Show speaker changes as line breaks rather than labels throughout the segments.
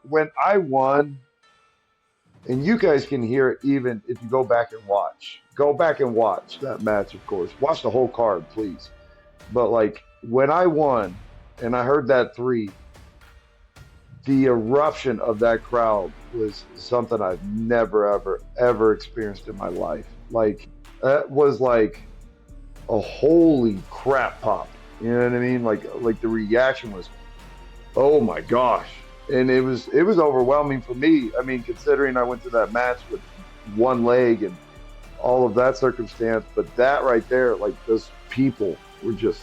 when I won, and you guys can hear it even if you go back and watch. Go back and watch that match, of course. Watch the whole card, please. But like when I won and I heard that three, the eruption of that crowd was something I've never, ever, ever experienced in my life. Like that was like a holy crap pop. You know what I mean? Like the reaction was, oh my gosh. And it was overwhelming for me. I mean, considering I went to that match with one leg and all of that circumstance, but that right there, like those people were just.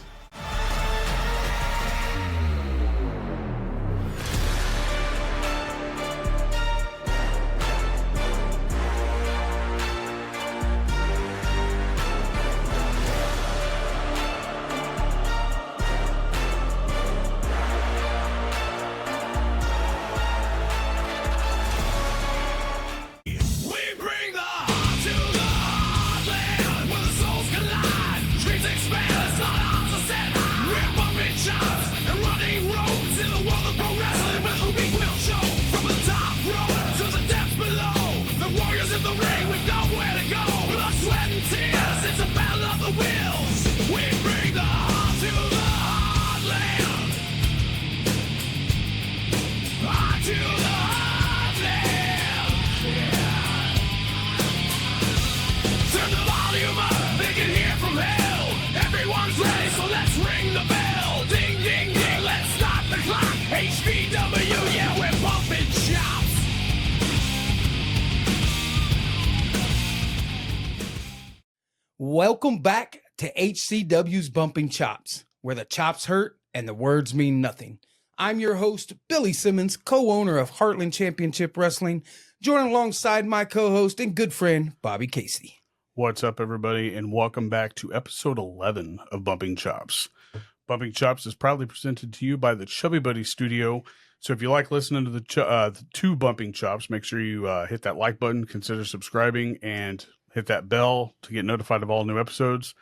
Welcome back to HCW's Bumping Chops, where the chops hurt and the words mean nothing. I'm your host, Billy Simmons, co-owner of Heartland Championship Wrestling, joined alongside my co-host and good friend, Bobby Casey.
What's up, everybody, and welcome back to episode 11 of Bumping Chops. Bumping Chops is proudly presented to you by the Chubby Buddy Studio. So if you like listening to the two Bumping Chops, make sure you hit that like button, consider subscribing, and hit that bell to get notified of all new episodes.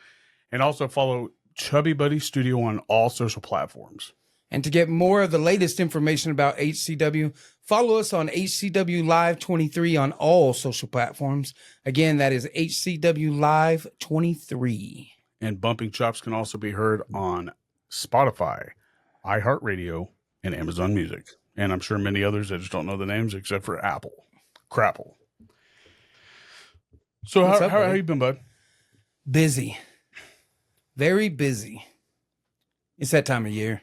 And also follow Chubby Buddy Studio on all social platforms.
And to get more of the latest information about HCW, follow us on HCW Live 23 on all social platforms. Again, that is HCW Live 23.
And Bumping Chops can also be heard on Spotify, iHeartRadio, and Amazon Music. And I'm sure many others. I just don't know the names except for Apple. Crapple. So how you been, bud?
Busy. Very busy. It's that time of year.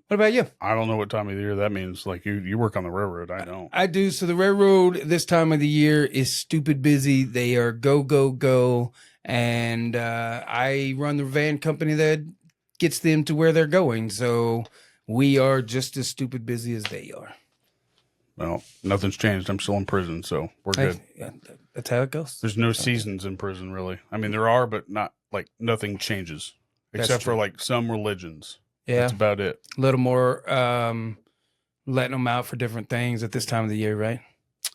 What about you?
I don't know what time of the year that means. Like you work on the railroad. I don't.
I do. So the railroad this time of the year is stupid busy. They are go, go, go. And I run the van company that gets them to where they're going. So we are just as stupid busy as they are.
Well, nothing's changed. I'm still in prison, so we're good.
That's how it goes.
There's no seasons in prison, really. I mean, there are, but not like nothing changes except for like some religions. Yeah, that's about it.
A little more letting them out for different things at this time of the year, right?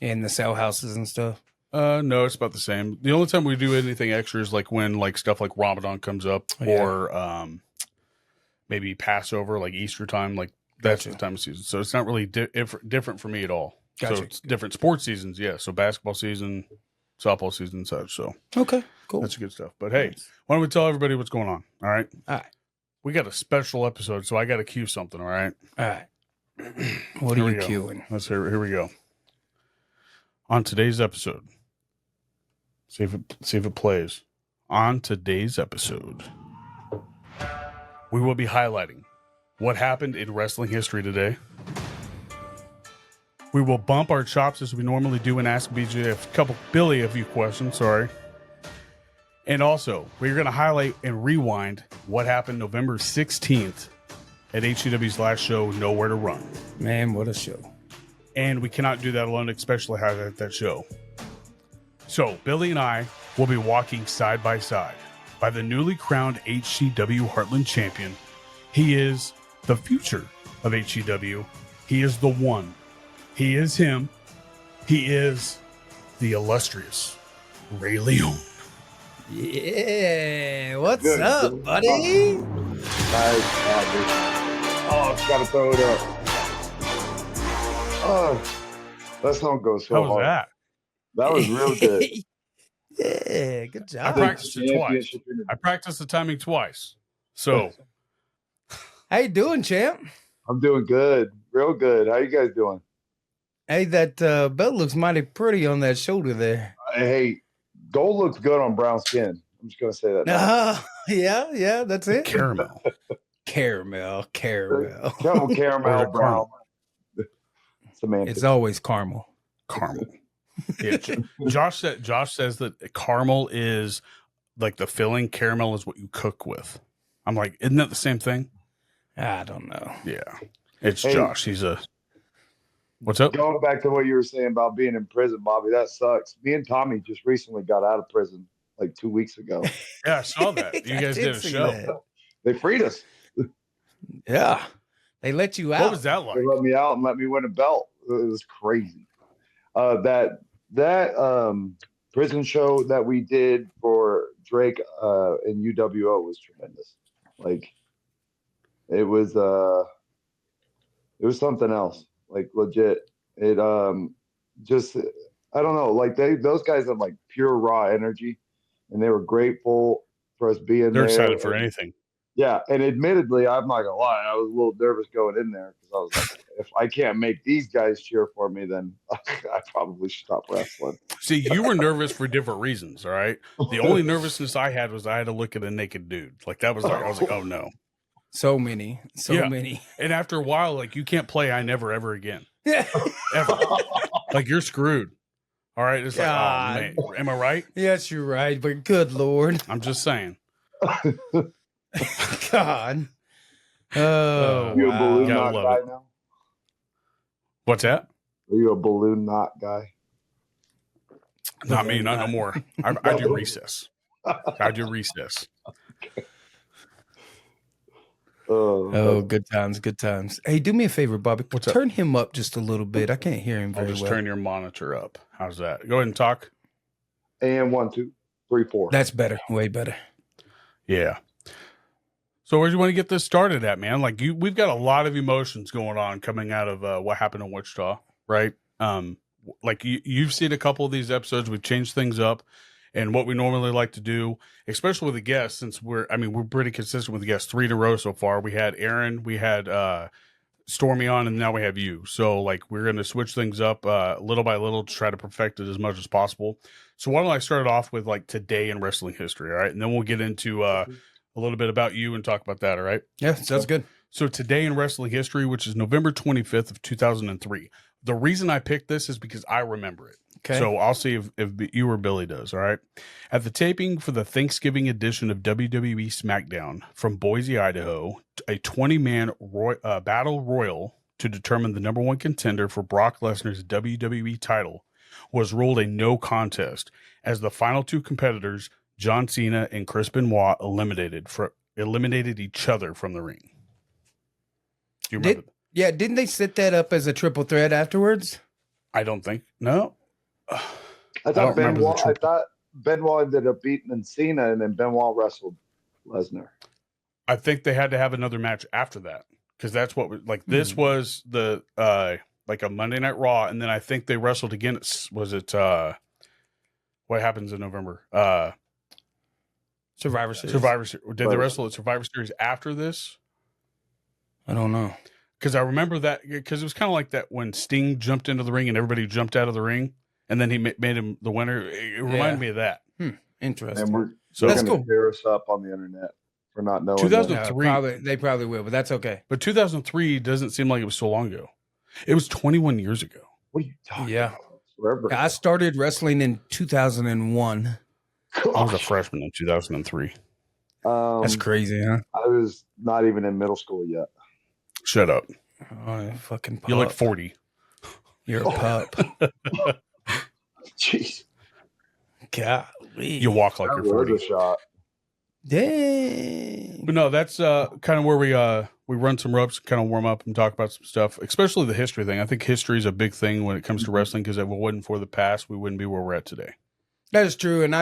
In the cell houses and stuff.
No, it's about the same. The only time we do anything extra is like when like stuff like Ramadan comes up, or maybe Passover, like Easter time, like. That's the time of season. So it's not really different for me at all.
Gotcha.
So it's different sports seasons, yeah. So basketball season, softball season, and such. So
okay, cool.
That's good stuff. But hey, why don't we tell everybody what's going on? All right.
All right.
We got a special episode, so I got to cue something. All right.
All right. What are you cueing?
Let's hear. Here we go. On today's episode, see if it plays. On today's episode, we will be highlighting what happened in wrestling history today. We will bump our chops as we normally do and ask Billy a few questions. Sorry. And also, we're going to highlight and rewind what happened November 16th at HCW's last show, Nowhere to Run.
Man, what a show.
And we cannot do that alone, especially highlight that show. So, Billy and I will be walking side by side by the newly crowned HCW Heartland champion. He is the future of HCW. He is the one. He is him. He is the illustrious Ray León.
Yeah. What's up, buddy?
Nice. Oh, gotta throw it up. Oh, That song goes
How
so
was
hard.
that?
That was real good.
Yeah, good
I
job.
practiced it twice.
Championship interview.
I practiced the timing twice. So
How you doing, champ?
I'm doing good, real good. How you guys doing?
Hey, that belt looks mighty pretty on that shoulder there.
Hey, gold looks good on brown skin. I'm just gonna say that now.
Yeah, that's it.
caramel.
Caramel.
Caramel,
Or
brown.
caramel.
Semantics.
It's always caramel.
Caramel. Yeah, Josh says that caramel is like the filling. Caramel is what you cook with. I'm like, isn't that the same thing?
I don't know.
Yeah, it's
Hey.
Josh. He's a. What's up?
Going back to what you were saying about being in prison, Bobby, that sucks. Me and Tommy just recently got out of prison like 2 weeks ago.
Yeah, I saw that. You guys did a
see
show.
that.
They freed us.
Yeah. They let you out.
What was that like?
They let me out and let me win a belt. It was crazy. That prison show that we did for Drake and UWO was tremendous. Like it was something else. Like legit. It just I don't know. Like those guys have like pure raw energy, and they were grateful for us being
They're
there.
excited for anything.
Yeah, and admittedly, I'm not gonna lie, I was a little nervous going in there because I was like, if I can't make these guys cheer for me, then I probably should stop wrestling.
See, you were nervous for different reasons, all right? The only nervousness I had was I had to look at a naked dude. Like that was like I was like, oh no.
So many.
Yeah. And after a while, like you can't play I Never Ever Again.
Yeah.
Ever. Like you're screwed. All right. It's like,
God.
oh man. Am I right?
Yes, you're right, but good Lord.
I'm just saying.
God. Oh,
You a balloon
Gotta
knot
love
guy
it.
now?
What's that?
Are you a balloon knot guy?
Not me, not no more. I do recess. I do recess.
Oh, good times. Hey, do me a favor, Bobby.
What's up?
Turn him up just a little bit. I can't hear him
I'll
very
just
well.
turn your monitor up. How's that? Go ahead and talk.
And 1, 2, 3, 4.
That's better. Way better.
Yeah. So where do you want to get this started at, man? Like we've got a lot of emotions going on coming out of what happened in Wichita, right? Like you've seen a couple of these episodes. We've changed things up, and what we normally like to do, especially with the guests, since we're pretty consistent with the guests 3 in a row so far. We had Aaron, we had Stormy on, and now we have you. So like we're going to switch things up little by little to try to perfect it as much as possible. So why don't I start off with like today in wrestling history, all right? And then we'll get into a little bit about you and talk about that, all right?
Yeah, sounds good.
So today in wrestling history, which is November 25th of 2003. The reason I picked this is because I remember it.
Okay.
So I'll see if you or Billy does, all right? At the taping for the Thanksgiving edition of WWE SmackDown from Boise, Idaho, a 20-man battle royal to determine the number 1 contender for Brock Lesnar's WWE title was ruled a no contest as the final 2 competitors, John Cena and Chris Benoit, eliminated each other from the ring. Do you remember?
Didn't they set that up as a triple threat afterwards?
I don't think. No.
I
don't
thought
remember the
Benoit ended up beating Cena, and then Benoit wrestled Lesnar.
I think they had to have another match after that because that's what like this was the like a Monday Night Raw, and then I think they wrestled again. Was it what happens in November?
Survivor Series.
Did they wrestle at Survivor Series after this?
I don't know.
Because I remember that because it was kind of like that when Sting jumped into the ring and everybody jumped out of the ring, and then he made him the winner. It reminded me of that.
Interesting.
And we're
That's
going
cool.
to tear us up on the internet for not knowing.
2003.
They probably will, but that's okay.
But 2003 doesn't seem like it was so long ago. It was 21 years ago.
What are you talking
Yeah.
about? Forever.
I started wrestling in 2001.
I was a freshman in 2003.
That's crazy, huh?
I was not even in middle school yet.
Shut up.
Oh, you fucking pup.
You look 40.
You're a pup.
Jeez.
Golly.
You walk like
That
you're
was
40.
a shot.
Dang.
But no, that's kind of where we run some ropes, kind of warm up and talk about some stuff, especially the history thing. I think history is a big thing when it comes to wrestling because if it wasn't for the past, we wouldn't be where we're at today.
That is true. And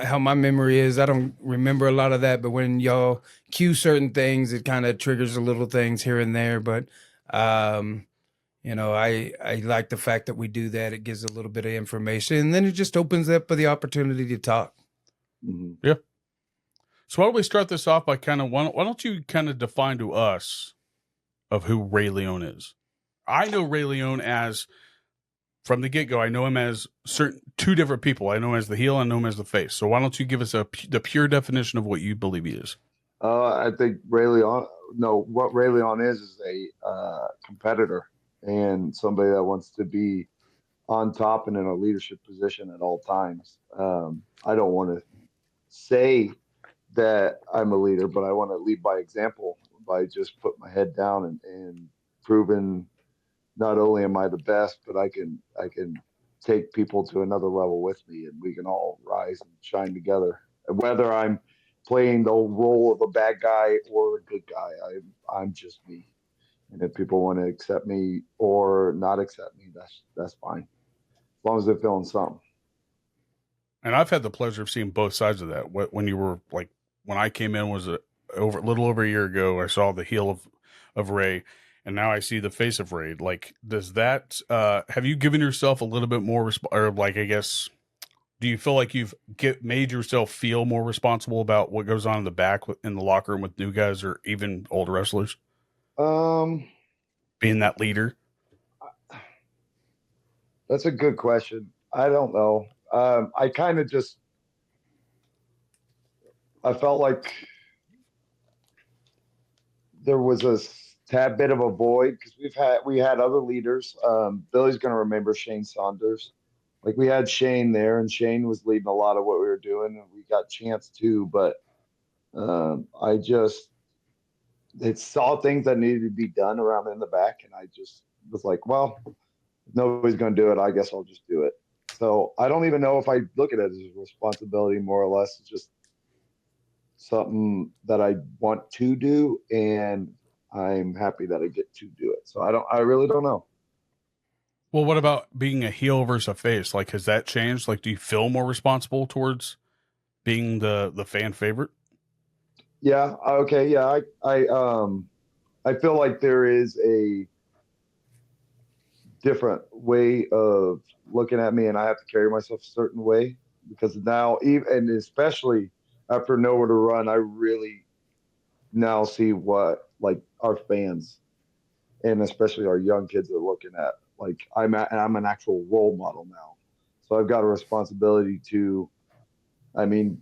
how my memory is, I don't remember a lot of that, but when y'all cue certain things, it kind of triggers a little things here and there. But, I like the fact that we do that. It gives a little bit of information, and then it just opens up for the opportunity to talk.
Mm-hmm.
Yeah. So why don't we start this off by why don't you kind of define to us of who Ray León is? I know Ray León as, from the get-go, I know him as two different people. I know him as the heel, I know him as the face. So why don't you give us the pure definition of what you believe he is?
I think what Ray León is a competitor and somebody that wants to be on top and in a leadership position at all times. I don't want to say that I'm a leader, but I want to lead by example by just putting my head down and proving not only am I the best, but I can take people to another level with me, and we can all rise and shine together. Whether I'm playing the role of a bad guy or a good guy, I'm just me. And if people want to accept me or not accept me, that's fine, as long as they're feeling something.
And I've had the pleasure of seeing both sides of that. When you were like, when I came in was a little over a year ago, I saw the heel of Ray, and now I see the face of Ray. Like, does that have you given yourself a little bit more or like, I guess, do you feel like you've made yourself feel more responsible about what goes on in the back in the locker room with new guys or even old wrestlers? Being that leader.
That's a good question. I don't know. I kind of just, I felt like there was a tad bit of a void because we had other leaders. Billy's going to remember Shane Saunders. Like, we had Shane there, and Shane was leading a lot of what we were doing, and we got Chance too. But I just saw things that needed to be done around in the back, and I just was like, well, if nobody's going to do it, I guess I'll just do it. So I don't even know if I look at it as a responsibility. More or less, it's just something that I want to do, and I'm happy that I get to do it. So I really don't know.
Well, what about being a heel versus a face? Like, has that changed? Like, do you feel more responsible towards being the fan favorite?
Yeah. Okay. Yeah. I feel like there is a different way of looking at me, and I have to carry myself a certain way because now, even and especially after Nowhere to Run, I really now see what like our fans and especially our young kids are looking at. Like, I'm an actual role model now, so I've got a responsibility to, I mean,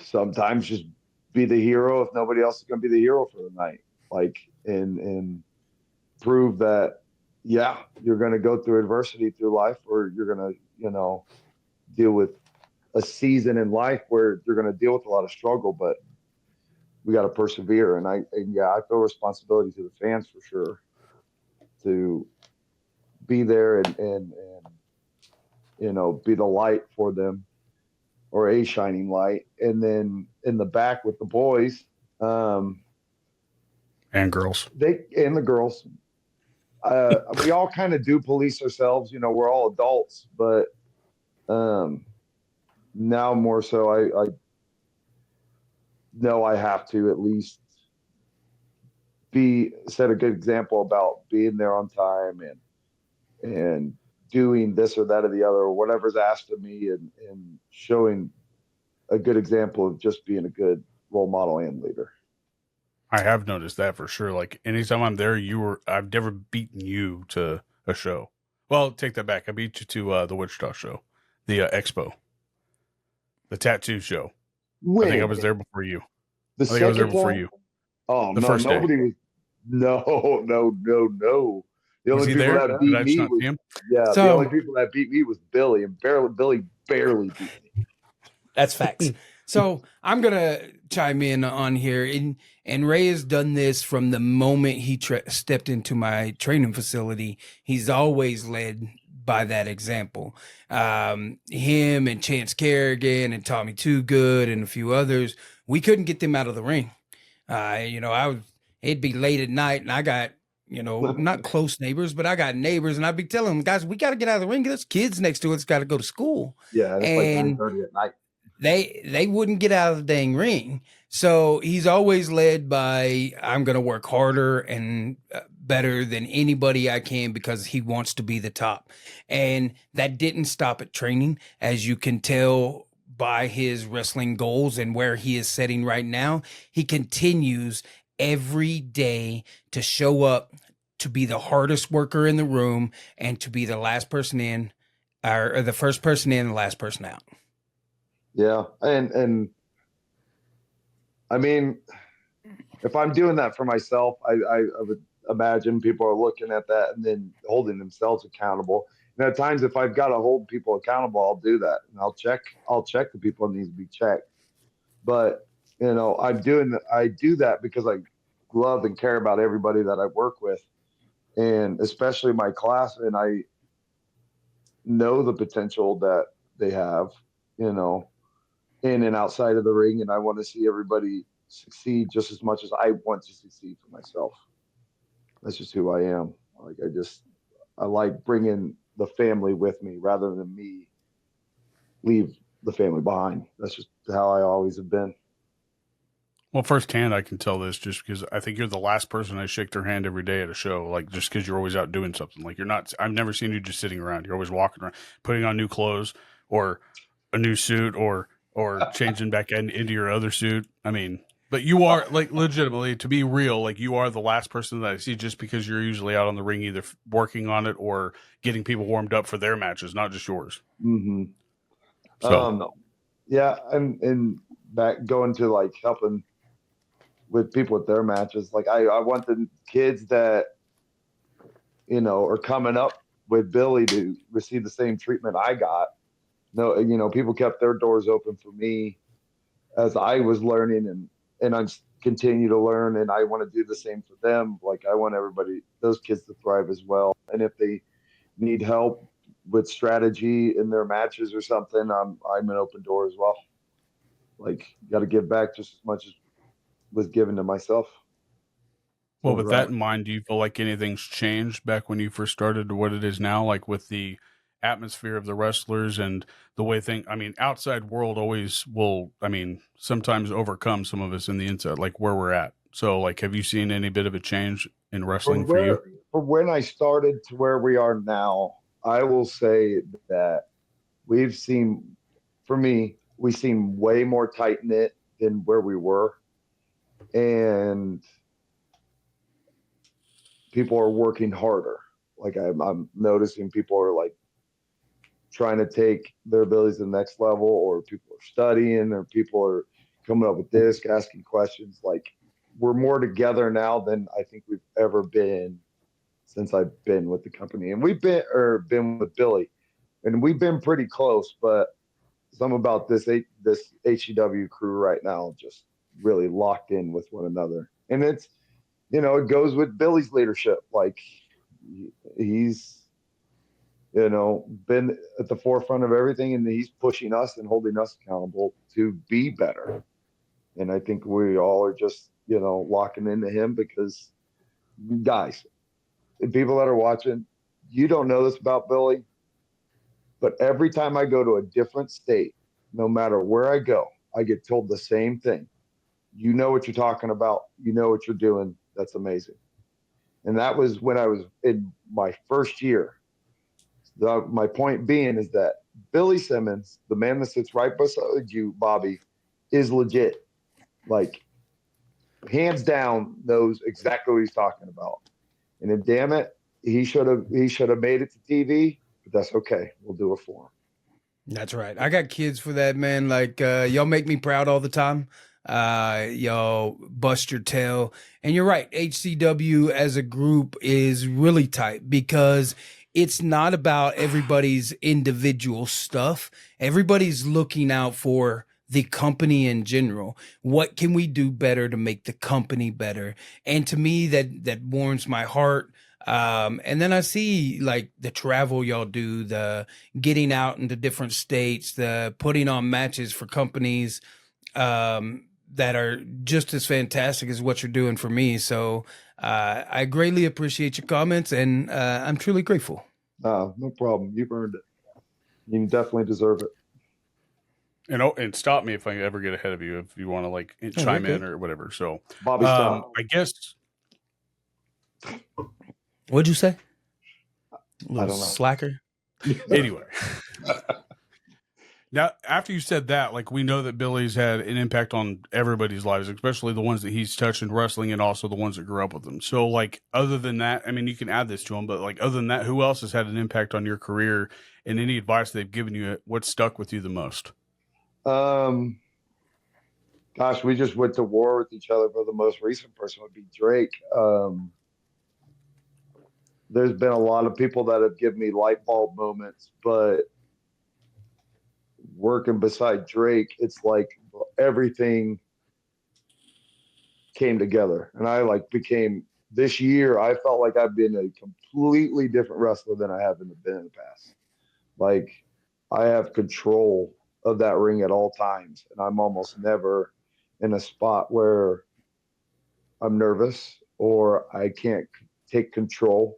sometimes just be the hero if nobody else is going to be the hero for the night. Like, and prove that, yeah, you're going to go through adversity through life, or you're going to, deal with a season in life where you're going to deal with a lot of struggle, but we got to persevere. And I feel responsibility to the fans for sure to be there and be the light for them, or a shining light. And then in the back with the boys,
and girls,
and the girls, we all kind of do police ourselves. We're all adults, but now more so, I know I have to at least set a good example about being there on time and doing this or that or the other, or whatever's asked of me, and showing a good example of just being a good role model and leader.
I have noticed that for sure. Like, anytime I'm there, I've never beaten you to a show. Well, take that back. I beat you to the Wichita show, the expo, the tattoo show.
When?
I think I was there before you.
I think I was there before
you.
Oh,
the
no,
first
nobody
day.
was. No. The
Was
only
he
people
there?
that beat
Did I
me
not
was
see him?
the
So-
only people that beat me was Billy, and Billy barely beat me.
That's facts. So I'm gonna chime in on here, and Ray has done this from the moment he stepped into my training facility. He's always led by that example. Him and Chance Kerrigan and Tommy Too Good and a few others, we couldn't get them out of the ring. It'd be late at night, and I got not close neighbors, but I got neighbors, and I'd be telling them, guys, we got to get out of the ring. There's kids next to us, got to go to school.
Yeah, it's
and
like 9:30 at night.
They wouldn't get out of the dang ring. So he's always led by, I'm going to work harder and better than anybody I can because he wants to be the top. And that didn't stop at training, as you can tell by his wrestling goals and where he is setting right now. He continues every day to show up, to be the hardest worker in the room, and to be the last person in, or the first person in, the last person out.
Yeah, and I mean, if I'm doing that for myself, I would imagine people are looking at that and then holding themselves accountable. And at times, if I've got to hold people accountable, I'll do that, and I'll check the people that needs to be checked. But I do that because I love and care about everybody that I work with, and especially my class, and I know the potential that they have, you know, in and outside of the ring, and I want to see everybody succeed just as much as I want to succeed for myself. That's just who I am. Like I like bringing the family with me rather than me leave the family behind. That's just how I always have been.
Well, firsthand, I can tell this just because I think you're the last person I shake their hand every day at a show. Like, just because you're always out doing something. Like, you're not. I've never seen you just sitting around. You're always walking around, putting on new clothes or a new suit or changing back into your other suit. I mean, but you are like legitimately, to be real, like you are the last person that I see just because you're usually out on the ring either working on it or getting people warmed up for their matches, not just yours.
Mm-hmm.
So
Yeah, and back going to like helping with people with their matches. Like I want the kids that are coming up with Billy to receive the same treatment I got. No, people kept their doors open for me as I was learning, and I'm continue to learn, and I want to do the same for them. Like I want those kids to thrive as well. And if they need help with strategy in their matches or something, I'm an open door as well. Like got to give back just as much as was given to myself.
well, with that in mind, do you feel like anything's changed back when you first started to what it is now, like with the atmosphere of the wrestlers and the way I mean, outside world always will, I mean, sometimes overcome some of us in the inside, like where we're at. So, like, have you seen any bit of a change in wrestling for you?
From when I started to where we are now, I will say that we've seen, for me, we seem way more tight knit than where we were, and people are working harder. Like I'm noticing people are like trying to take their abilities to the next level, or people are studying, or people are coming up with this, asking questions. Like we're more together now than I think we've ever been since I've been with the company. And we've been with Billy, and we've been pretty close, but some about this HEW crew right now just really locked in with one another. And it's, it goes with Billy's leadership. Like he's, been at the forefront of everything, and he's pushing us and holding us accountable to be better. And I think we all are just, locking into him because, guys, and people that are watching, you don't know this about Billy, but every time I go to a different state, no matter where I go, I get told the same thing. You know what you're talking about. You know what you're doing. That's amazing. And that was when I was in my first year. My point being is that Billy Simmons, the man that sits right beside you, Bobby, is legit. Like, hands down, knows exactly what he's talking about. And then, damn it, he should have made it to TV, but that's okay. We'll do it for him.
That's right. I got kids for that, man. Like, y'all make me proud all the time. Y'all bust your tail. And you're right. HCW as a group is really tight because it's not about everybody's individual stuff. Everybody's looking out for the company in general. What can we do better to make the company better? And to me, that warms my heart. And then I see like the travel y'all do, the getting out into different states, the putting on matches for companies that are just as fantastic as what you're doing for me. So I greatly appreciate your comments, and I'm truly grateful.
No problem. You've earned it. You definitely deserve it.
And stop me if I ever get ahead of you, if you want to like chime in or whatever. So
Bobby, stop.
I guess
What'd you say?
I
Little
don't know.
slacker.
Anyway. Now, after you said that, like, we know that Billy's had an impact on everybody's lives, especially the ones that he's touched in wrestling and also the ones that grew up with him. So, like, other than that, I mean, you can add this to him, but, like, other than that, who else has had an impact on your career, and any advice they've given you? What stuck with you the most?
Gosh, we just went to war with each other, but the most recent person would be Drake. There's been a lot of people that have given me light bulb moments, but working beside Drake, it's like everything came together. And I like became this year, I felt like I've been a completely different wrestler than I have been in the past. Like I have control of that ring at all times. And I'm almost never in a spot where I'm nervous or I can't take control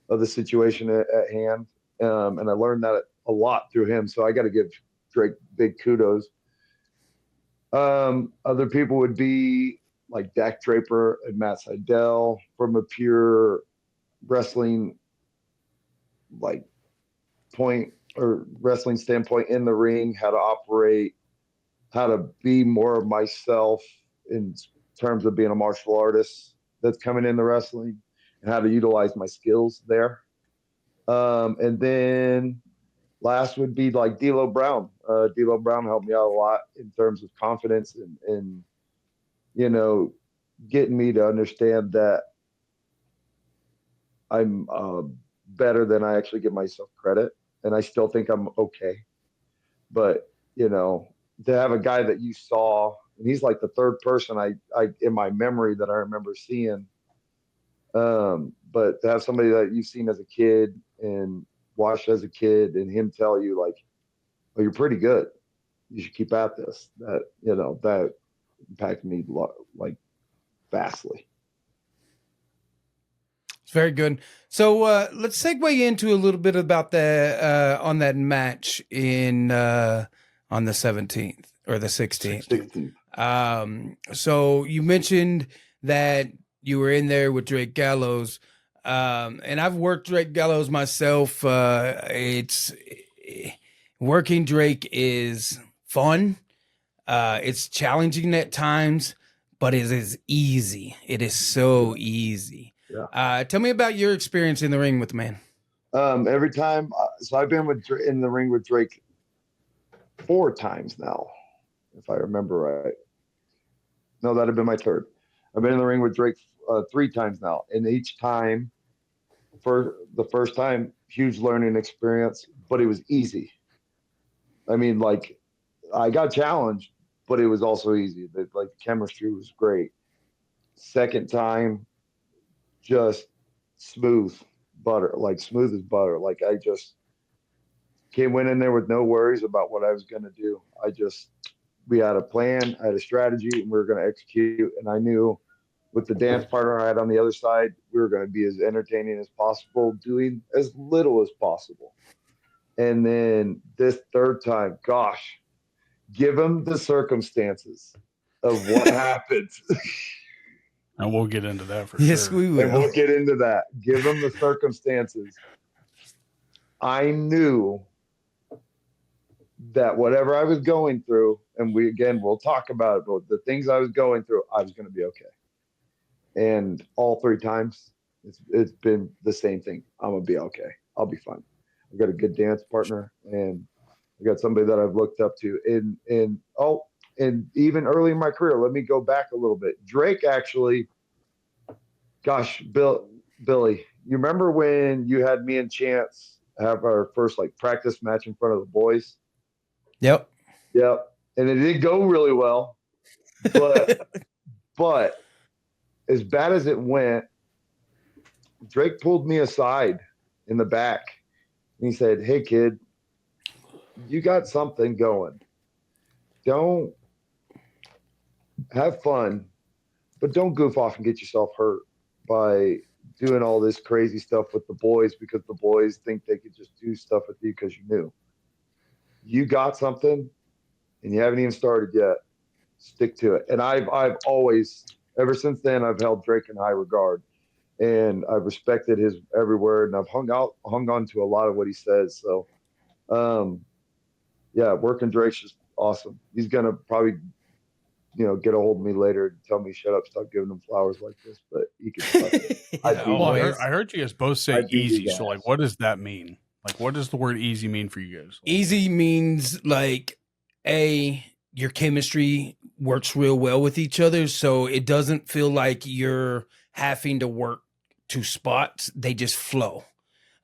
of the situation at hand. And I learned that a lot through him. So I got to give Drake big kudos. Other people would be like Dak Draper and Matt Seidel from a pure wrestling like point or wrestling standpoint in the ring, how to operate, how to be more of myself in terms of being a martial artist that's coming into wrestling and how to utilize my skills there. And then last would be like D'Lo Brown. D'Lo Brown helped me out a lot in terms of confidence and you know, getting me to understand that I'm better than I actually give myself credit. And I still think I'm okay. But, you know, to have a guy that you saw, and he's like the third person I in my memory that I remember seeing. But to have somebody that you've seen as a kid and watched as a kid and him tell you like, oh, you're pretty good. You should keep at this. That, you know, that impacted me like vastly.
It's very good. So let's segue into a little bit about the on that match in on the 17th or the 16th.
16th.
So you mentioned that you were in there with Drake Gallows, and I've worked Drake Gallows myself. It's working Drake is fun. It's challenging at times, but it is easy. It is so easy.
Yeah.
Tell me about your experience in the ring with the man.
Every time, so I've been in the ring with Drake 4 times now, if I remember right. No, that'd have been my third. I've been in the ring with Drake 3 times now, and each time, for the first time, huge learning experience, but it was easy. I mean, like I got challenged, but it was also easy. Like the chemistry was great. Second time, just smooth butter, like smooth as butter. Like I just went in there with no worries about what I was going to do. We had a plan, I had a strategy, and we were going to execute. And I knew with the dance partner I had on the other side, we were going to be as entertaining as possible, doing as little as possible. And then this third time, gosh, give them the circumstances of what happened.
And we'll get into that for
Yes,
sure.
we will.
And we'll get into that. Give them the circumstances. I knew that whatever I was going through, and we'll talk about it, but the things I was going through, I was going to be okay. And all 3 times, it's been the same thing. I'm going to be okay. I'll be fine. I've got a good dance partner, and I got somebody that I've looked up to. And even early in my career, let me go back a little bit. Drake actually, gosh, Billy, you remember when you had me and Chance have our first like practice match in front of the boys?
Yep.
And it did go really well, but as bad as it went, Drake pulled me aside in the back and he said, "Hey kid, you got something going. Don't have fun, but don't goof off and get yourself hurt by doing all this crazy stuff with the boys because the boys think they could just do stuff with you because you knew. You got something and you haven't even started yet. Stick to it." And I've always, ever since then, I've held Drake in high regard. and I've respected his every word, and I've hung on to a lot of what he says. So, yeah, working Drake's just awesome. He's gonna probably, get a hold of me later and tell me shut up, stop giving him flowers like this. But he can suck it. I do.
Well,
Always.
I heard you guys both say
I do
easy.
use
So, like,
ass.
what does that mean? Like, what does the word easy mean for you guys?
Easy means like your chemistry works real well with each other, so it doesn't feel like you're having to work to spots. They just flow.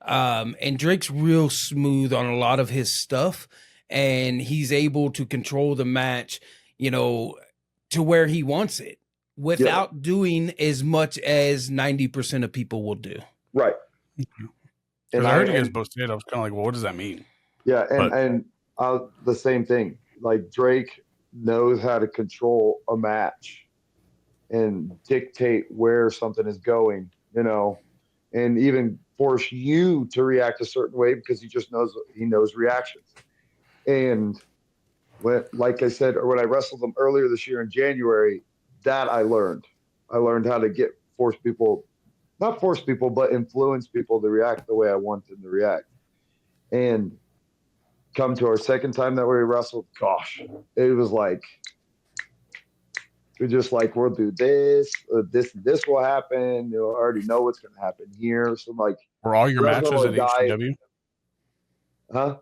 And Drake's real smooth on a lot of his stuff, and he's able to control the match, to where he wants it without doing as much as 90% of people will do.
Right.
Because I heard you guys both say it. I was kind of like, well, what does that mean?
Yeah, and the same thing. Like Drake knows how to control a match and dictate where something is going, and even force you to react a certain way because he knows reactions. And like I said, or when I wrestled him earlier this year in January, that I learned how to not force people, but influence people to react the way I want them to react. And come to our second time that we wrestled, gosh, it was like, we're just like, we'll do this will happen. I already know what's going to happen here. So like,
were all your matches at
guy,
HCW?
Huh?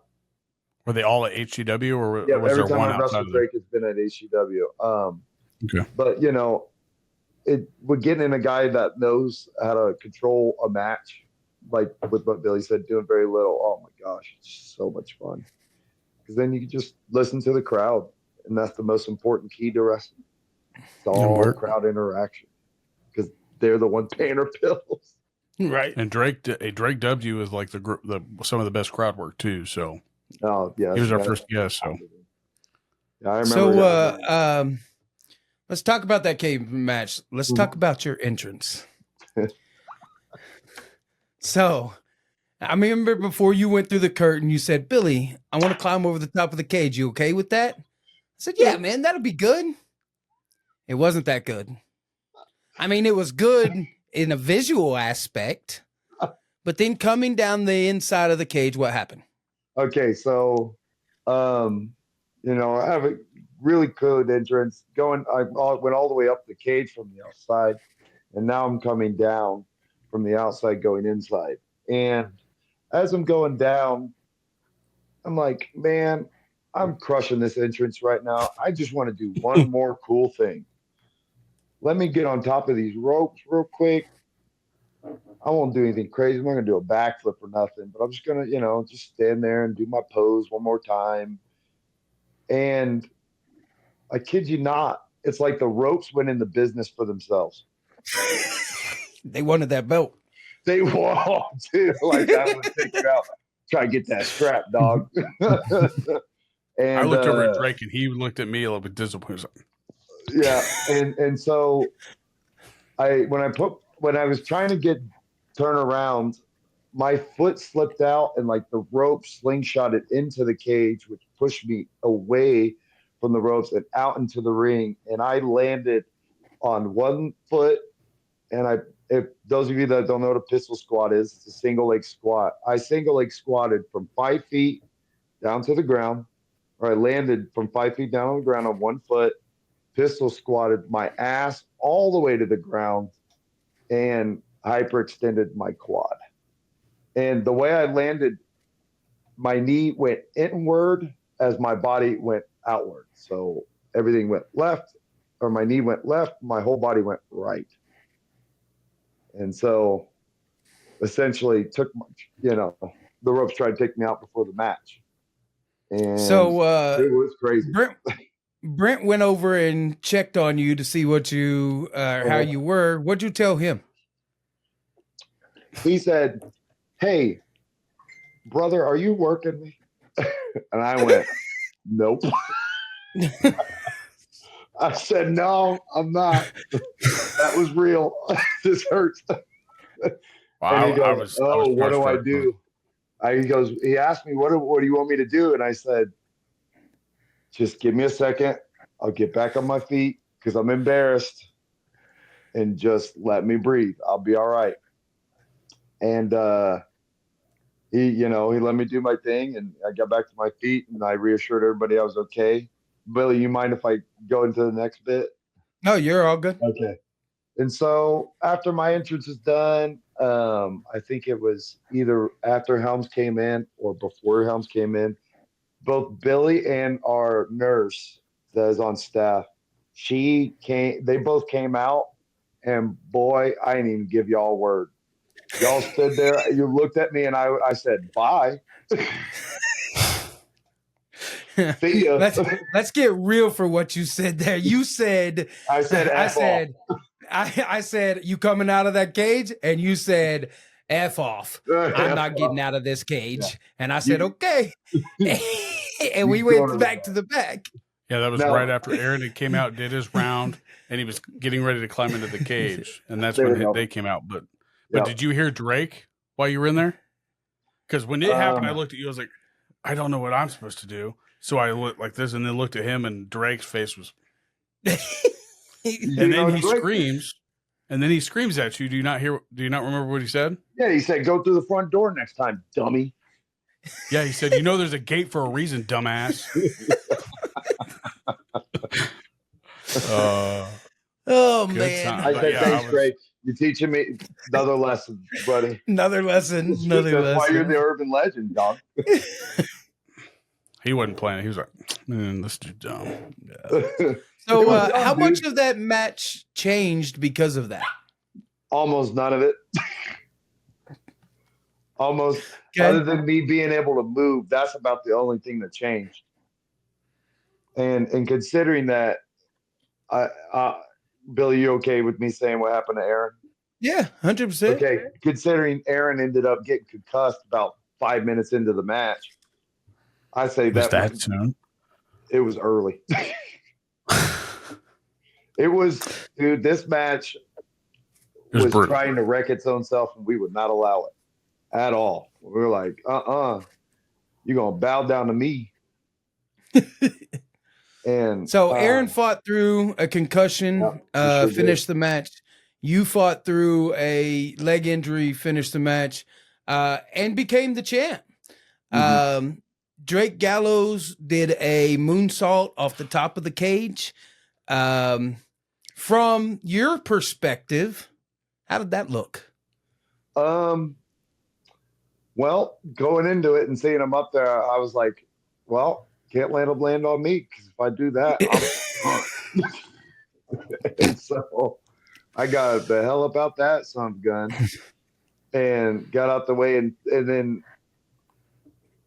Were they all at HCW, or
Yeah,
was
every
there
time
one
I've
outside
wrestled
of
Drake, it's been at HCW.
Okay.
But we're getting in a guy that knows how to control a match, like with what Billy said, doing very little. Oh my gosh, it's so much fun. Because then you can just listen to the crowd, and that's the most important key to wrestling. It's all crowd interaction because they're the one paying our bills.
Right.
And Drake W is like some of the best crowd work too. So,
oh yeah,
he was our first guest. So,
yeah, I remember.
So, let's talk about that cage match. Let's talk about your entrance. So, I remember before you went through the curtain, you said, "Billy, I want to climb over the top of the cage. You okay with that?" I said, "Yeah, man, that'll be good." It wasn't that good. I mean, it was good in a visual aspect, but then coming down the inside of the cage, what happened?
Okay, so, I have a really good entrance going. I went all the way up the cage from the outside, and now I'm coming down from the outside going inside. And as I'm going down, I'm like, man, I'm crushing this entrance right now. I just want to do one more cool thing. Let me get on top of these ropes real quick. I won't do anything crazy. I'm not going to do a backflip or nothing, but I'm just going to, just stand there and do my pose one more time. And I kid you not, it's like the ropes went in the business for themselves.
They wanted that belt.
They want to, like I would take it out, try to get that strap, dog. And
I looked over at Drake, and he looked at me a little bit disappointed.
Yeah, and so when I was trying to turn around, my foot slipped out, and like the rope slingshotted into the cage, which pushed me away from the ropes and out into the ring, and I landed on one foot. And if those of you that don't know what a pistol squat is, it's a single leg squat. I single leg squatted from 5 feet down to the ground, or I landed from 5 feet down on the ground on 1 foot, pistol squatted my ass all the way to the ground, and hyperextended my quad. And the way I landed, my knee went inward as my body went outward. So everything went left, or my knee went left, my whole body went right. And so essentially took, the ropes tried to take me out before the match. And
so
it was crazy.
Brent went over and checked on you to see what you, how you were. What'd you tell him?
He said, "Hey, brother, are you working me?" And I went, "Nope." I said, "No, I'm not. That was real. This hurts."
Wow,
And he goes,
I was
what do I do? He asked me, what do you want me to do? And I said, just give me a second. I'll get back on my feet because I'm embarrassed, and just let me breathe. I'll be all right. And he let me do my thing, and I got back to my feet, and I reassured everybody I was okay. Billy, you mind if I go into the next bit?
No, you're all good.
Okay. And so after my entrance is done, I think it was either after Helms came in or before Helms came in. Both Billy and our nurse that is on staff, they both came out, and boy, I didn't even give y'all a word. Y'all stood there, you looked at me, and I said, bye. See ya.
let's get real for what you said there. You said
I said,
I
F
said I said you coming out of that cage, and you said F off. I'm not getting out of this cage.
Yeah.
And I said, okay. And we went back to the back.
Yeah, that was right after Aaron had came out, did his round, and he was getting ready to climb into the cage, and that's when they came out. But did you hear Drake while you were in there? Because when it happened, I looked at you. I was like, I don't know what I'm supposed to do. So I looked like this, and then looked at him, and Drake's face was. And then he screams, at you. Do you not remember what he said?
Yeah, he said, "Go through the front door next time, dummy."
Yeah, he said, there's a gate for a reason, dumbass.
Oh man!
I said, thanks, Drake. You're teaching me another lesson, buddy.
Another lesson.
That's why you're the urban legend, dog.
He wasn't playing. He was like, man, this dude's dumb.
Yeah. So how much of that match changed because of that?
Almost none of it. Almost. Okay. Other than me being able to move, that's about the only thing that changed. And considering that, Billy, you okay with me saying what happened to Aaron?
Yeah, 100%.
Okay, considering Aaron ended up getting concussed about 5 minutes into the match, I say that
soon.
It was early. It was, dude. This match was trying to wreck its own self, and we would not allow it at all. We were like, you're gonna bow down to me. And
so Aaron fought through a concussion, finished the match. You fought through a leg injury, finished the match, and became the champ. Mm-hmm. Drake Gallows did a moonsault off the top of the cage. From your perspective, how did that look?
Well, going into it and seeing him up there, I was like, well, can't land on me, because if I do that, and so I got the hell up out that son of a gun and got out the way, and then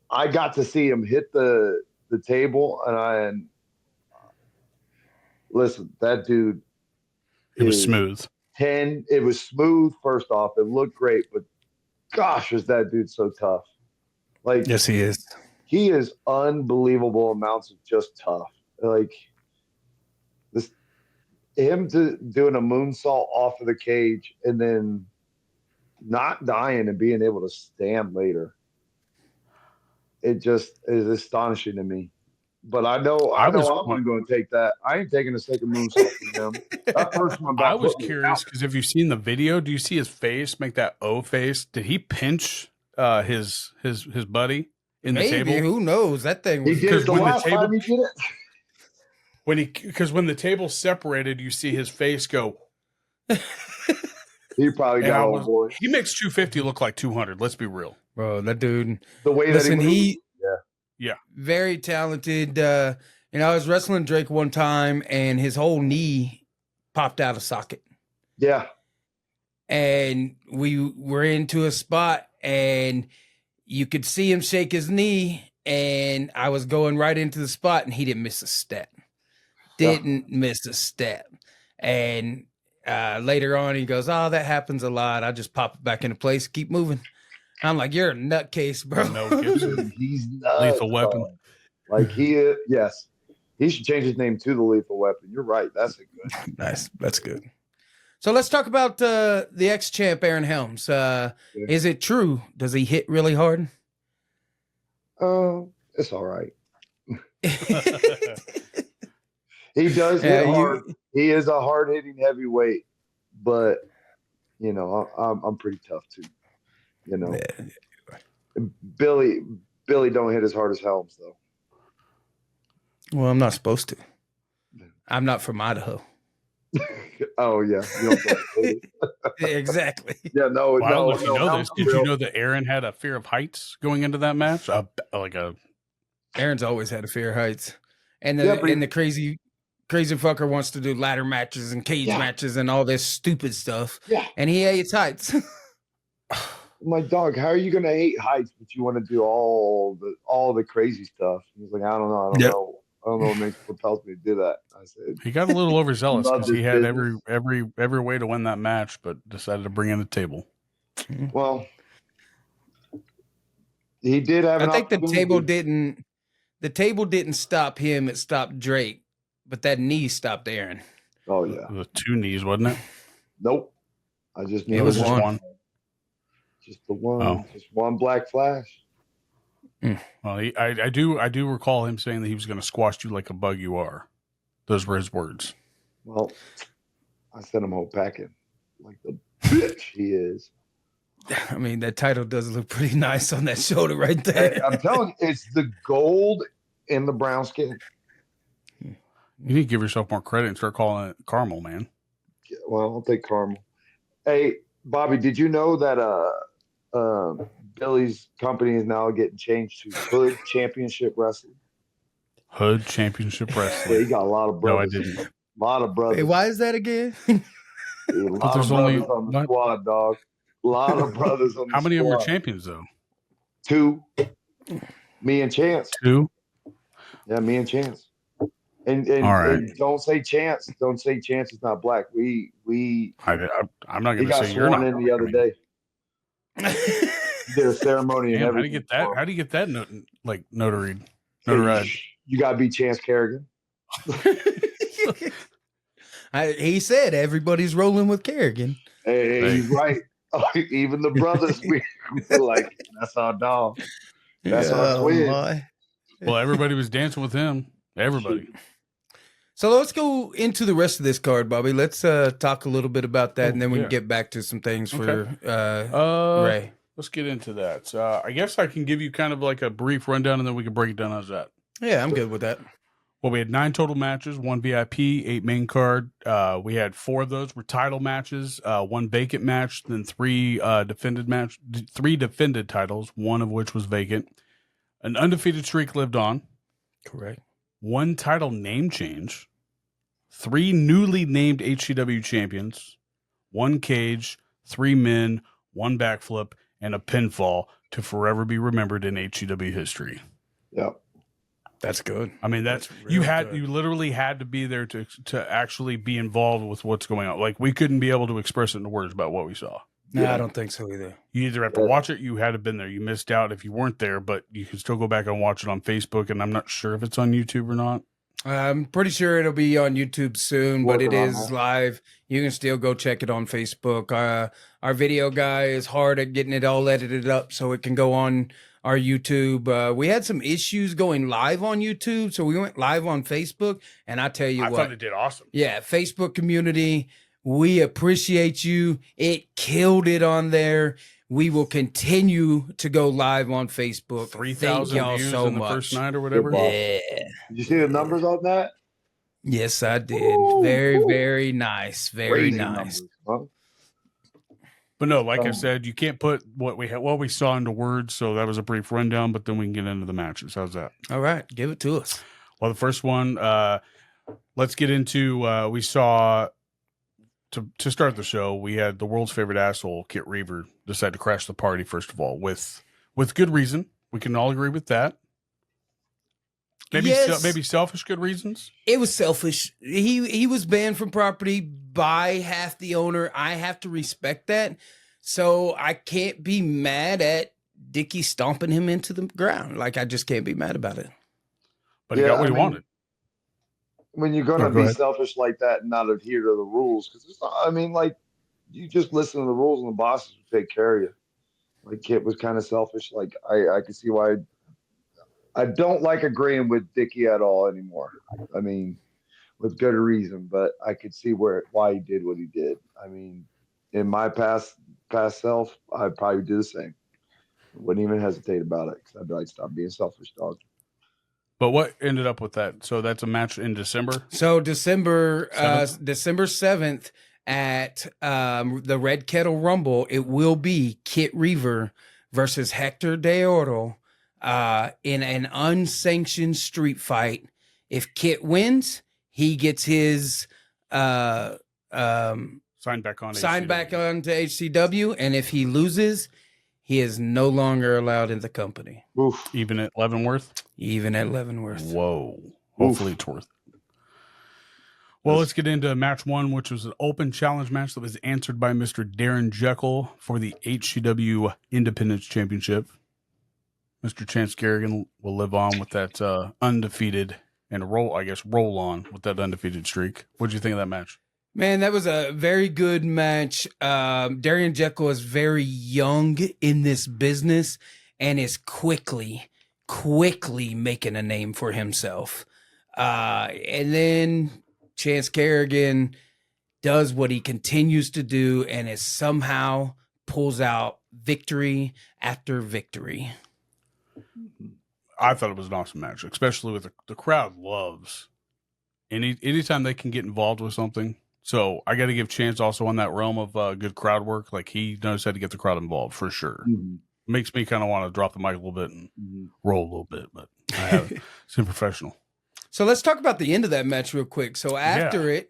I got to see him hit the table, and listen, that dude,
it was smooth.
It was smooth. First off, it looked great, but gosh, is that dude so tough? Like,
yes, he is.
He is unbelievable amounts of just tough. Like him doing a moonsault off of the cage and then not dying and being able to stand later. It just is astonishing to me. But I know I'm going to take that. I ain't taking a second moonsault from him. That first one.
I was curious because if you've seen the video, do you see his face make that O face? Did he pinch his buddy in the table?
Who knows? That thing was.
He did it the last time he did it.
Because when the table separated, you see his face go.
He probably got old boy.
He makes 250 look like 200. Let's be real,
bro. That dude.
The way that he
yeah,
very talented. I was wrestling Drake one time, and his whole knee popped out of socket.
Yeah,
and we were into a spot, and you could see him shake his knee, and I was going right into the spot, and he didn't miss a step. Miss a step. And later on, he goes, "Oh, that happens a lot. I just pop it back into place, keep moving." I'm like, "You're a nutcase, bro."
No, Gibson.
He's nuts,
Lethal Weapon.
Like he is. Yes, he should change his name to the Lethal Weapon. You're right. That's a good.
Nice. That's good. So let's talk about the ex-champ Aaron Helms. Is it true? Does he hit really hard?
It's all right. He does hit hard. He is a hard-hitting heavyweight, but I'm pretty tough too. You know,
Yeah.
Billy don't hit as hard as Helms though.
Well, I'm not supposed to. I'm not from Idaho.
Oh yeah, you don't feel like
Yeah, exactly.
yeah, no,
Well, I don't know
no,
if you
no.
know
Helms
this.
is
Did you
real.
know that Aaron had a fear of heights going into that match?
Aaron's always had a fear of heights, and
Yeah, but
the crazy fucker wants to do ladder matches and cage
yeah,
matches and all this stupid stuff,
yeah.
and he hates heights.
My dog, how are you gonna hate heights, but you want to do all the crazy stuff? He's like, I don't know,
Yep.
I don't know what makes propels me to do that. I said,
he got a little overzealous
love
because
this
he had
business.
every way to win that match, but decided to bring in the table.
Well, he did have
I
an
think the
opportunity.
table didn't stop him; it stopped Drake, but that knee stopped Aaron.
Oh yeah,
The two knees, wasn't it?
nope. I just
It
need
was
just
one.
one.
just the one,
Oh.
just one black flash.
Well, I do recall him saying that he was going to squash you like a bug you are. Those were his words.
Well, I sent him home packing like the bitch he is.
I mean, that title does look pretty nice on that shoulder right
Hey,
there.
I'm telling you, it's the gold in the brown skin.
You need to give yourself more credit and start calling it caramel, man.
Well, I'll take caramel. Hey, Bobby, did you know that Billy's company is now getting changed to Hood Championship Wrestling?
Hood Championship
Yeah,
Wrestling.
he got a lot of
No, I
brothers.
didn't.
A lot of brothers.
Hey, why is that again?
A lot of
there's only-
brothers on the
what?
squad, dog. A lot of brothers on the
How many of them are
squad.
champions, though?
2. Me and Chance.
2?
Yeah, me and Chance. And
All right.
and don't say Chance. Don't say Chance is not black.
I'm not
He
going to
got
say you're
sworn
not.
in the other day. He did a ceremony and
Damn, how do
everything.
you get that? How do you get that notaried?
Hey,
Notarized.
you gotta be Chance Kerrigan.
He said everybody's rolling with Kerrigan.
Hey, he's right. Even the brothers, we're like, that's our dog. That's our twin.
My.
Well, everybody was dancing with him. Everybody.
So let's go into the rest of this card, Bobby. Let's talk a little bit about that, and then we
yeah.
can get back to some things for Ray.
Let's get into that. I guess I can give you kind of like a brief rundown, and then we can break it down. How's that?
Yeah, I'm good with that.
Well, we had 9 total matches, 1 VIP, 8 main card. We had 4 of those were title matches, 1 vacant match, then 3 defended titles, 1 of which was vacant. An undefeated streak lived on.
Correct.
1 title name change, 3 newly named HCW champions, 1 cage, 3 men, 1 backflip, and a pinfall to forever be remembered in HCW history.
Yep.
That's good.
I mean,
That's
you
really good.
literally had to be there to actually be involved with what's going on. Like, we couldn't be able to express it in words about what we saw.
No,
Yeah.
I don't think so either.
You either have to watch it, you had to been there. You missed out if you weren't there, but you can still go back and watch it on Facebook, and I'm not sure if it's on YouTube or not.
I'm pretty sure it'll be on YouTube soon, but it
Working on
is
that.
live. You can still go check it on Facebook. Our video guy is hard at getting it all edited up so it can go on our YouTube. We had some issues going live on YouTube, so we went live on Facebook, and I tell you
I
what,
thought it did awesome.
yeah, Facebook community, we appreciate you. It killed it on there. We will continue to go live on Facebook.
3,000
Thank y'all
views
so
in the
much.
first night or whatever.
Yeah.
Did you see the numbers on that?
Yes, I did.
Woo!
Very, very nice. Very
Crazy
nice.
numbers, huh?
But no, like I said, you can't put what we saw into words. So that was a brief rundown, but then we can get into the matches. How's that?
All right, give it to us.
Well, the first one, let's get into. We saw to start the show. We had the world's favorite asshole, Kit Reaver, decide to crash the party. First of all, with good reason. We can all agree with that. Maybe
Yes.
maybe selfish good reasons.
It was selfish. He was banned from property by half the owner. I have to respect that. So I can't be mad at Dicky stomping him into the ground. Like, I just can't be mad about it.
But he got what he wanted.
When you're gonna
Go
be
ahead.
selfish like that and not adhere to the rules, because it's not. I mean, like, you just listen to the rules and the bosses will take care of you. Like, Kit was kind of selfish. Like, I can see why. I don't like agreeing with Dicky at all anymore. I mean, with good reason, but I could see why he did what he did. I mean, in my past past self, I'd probably do the same. Wouldn't even hesitate about it because I'd be like, stop being selfish, dog.
But what ended up with that? So that's a match in December.
So December
7th?
December 7th at the Red Kettle Rumble, it will be Kit Reaver versus Hector De Oro in an unsanctioned street fight. If Kit wins, he gets his
Signed back on.
signed
HCW.
back on to HCW, and if he loses, he is no longer allowed in the company.
Oof.
Even at Leavenworth.
Even at Leavenworth.
Whoa. Hopefully it's worth it. Well, let's get into match one, which was an open challenge match that was answered by Mr. Darren Jekyll for the HCW Independence Championship. Mr. Chance Kerrigan will live on with that undefeated and roll on with that undefeated streak. What did you think of that match?
Man, that was a very good match. Darren Jekyll is very young in this business and is quickly making a name for himself. And then Chance Kerrigan does what he continues to do and is somehow pulls out victory after victory.
I thought it was an awesome match, especially with the crowd loves anytime they can get involved with something. So I got to give Chance also on that realm of good crowd work. Like he knows how to get the crowd involved for sure.
Mm-hmm.
Makes me kind of want to drop the mic a little bit and roll a little bit, but I haven't. It's professional.
So let's talk about the end of that match real quick. So after it,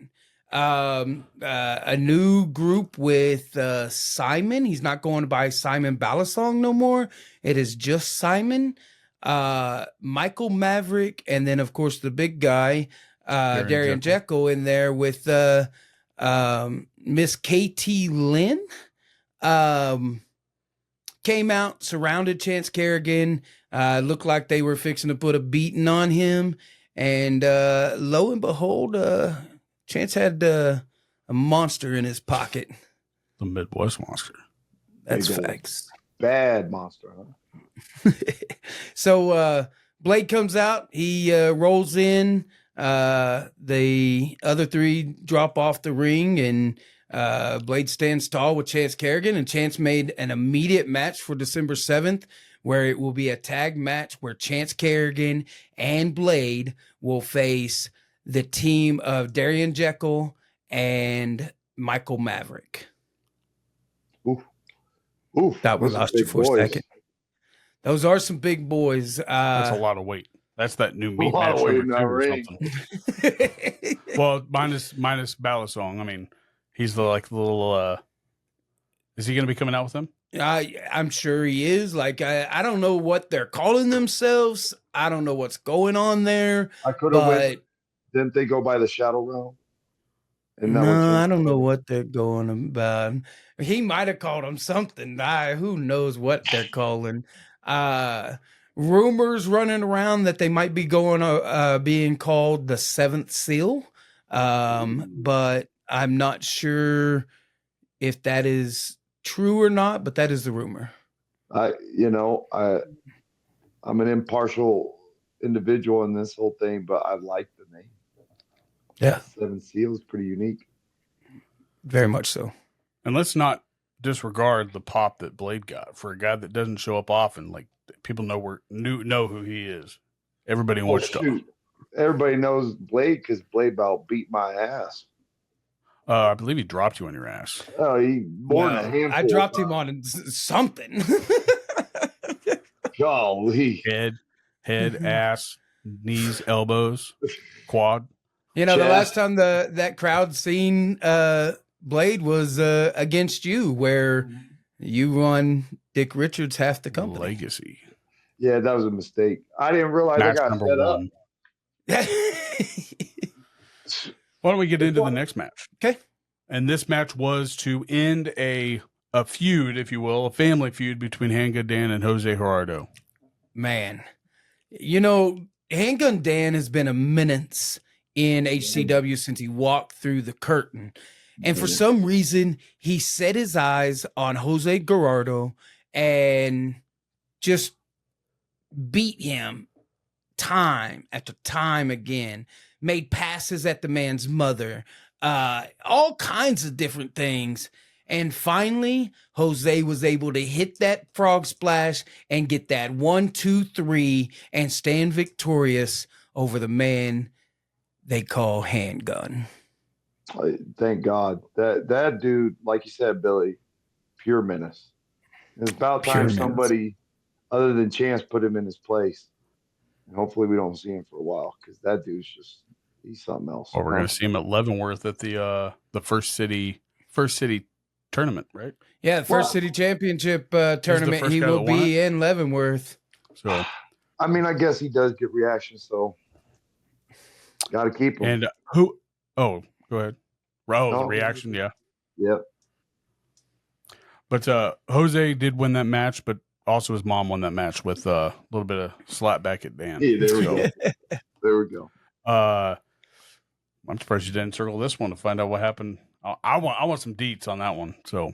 a new group with Simon. He's not going by Simon Balasong no more. It is just Simon, Michael Maverick, and then of course the big guy, Darren Jekyll in there with Miss KT Lynn. Came out, surrounded Chance Kerrigan. Looked like they were fixing to put a beating on him. And lo and behold, Chance had a monster in his pocket.
The Midwest monster.
That's facts.
Bad monster, huh?
So Blade comes out. He rolls in. The other three drop off the ring, and Blade stands tall with Chance Kerrigan. And Chance made an immediate match for December 7th, where it will be a tag match where Chance Kerrigan and Blade will face the team of Darren Jekyll and Michael Maverick.
Oof.
Thought we lost you for a second. Those are some big boys.
That's a lot of weight. That's that new meat match
weight
number 2 or something. Well, minus Balasong. I mean, he's the little. Is he going to be coming out with them?
I'm sure he is. Like I don't know what they're calling themselves. I don't know what's going on there.
I could have. Didn't they go by the Shadow Realm?
No, I don't know what they're going about. He might have called them something. Who knows what they're calling? Rumors running around that they might be being called the Seventh Seal, but I'm not sure if that is true or not. But that is the rumor.
I'm an impartial individual in this whole thing, but I like the name.
Yeah,
Seven Seals, pretty unique.
Very much so.
And let's not disregard the pop that Blade got for a guy that doesn't show up often. Like people know who he is. Everybody wants to.
Everybody knows Blade because Blade about beat my ass.
I believe he dropped you on your ass.
Oh, he more than a handful.
I dropped him on something.
Golly.
Head, ass, knees, elbows, quad.
The last time that crowd seen Blade was against you, where you won Dick Richards half the company.
Legacy.
Yeah, that was a mistake. I didn't realize
match
I got
number
set
one.
up.
Why don't we get into the next match?
Okay.
And this match was to end a feud, if you will, a family feud between Handgun Dan and Jose Gerardo.
Man, Handgun Dan has been a menace in HCW since he walked through the curtain. And for some reason, he set his eyes on Jose Gerardo and just beat him time after time again, made passes at the man's mother, all kinds of different things. And finally, Jose was able to hit that frog splash and get that 1, 2, 3 and stand victorious over the man they call Handgun.
Thank God. That dude, like you said, Billy, pure menace. It's about time somebody other than Chance put him in his place. And hopefully we don't see him for a while because that dude's he's something else.
Well, we're going to see him at Leavenworth at the First City tournament, right?
Yeah, the First City Championship tournament. He will be in Leavenworth.
So,
I mean, I guess he does get reactions, so got to keep him.
And who? Oh, go ahead. The reaction, yeah.
Yep.
But Jose did win that match, but also his mom won that match with a little bit of slap back at Dan.
Yeah, there we go. There we go.
I'm surprised you didn't circle this one to find out what happened. I want some deets on that one. So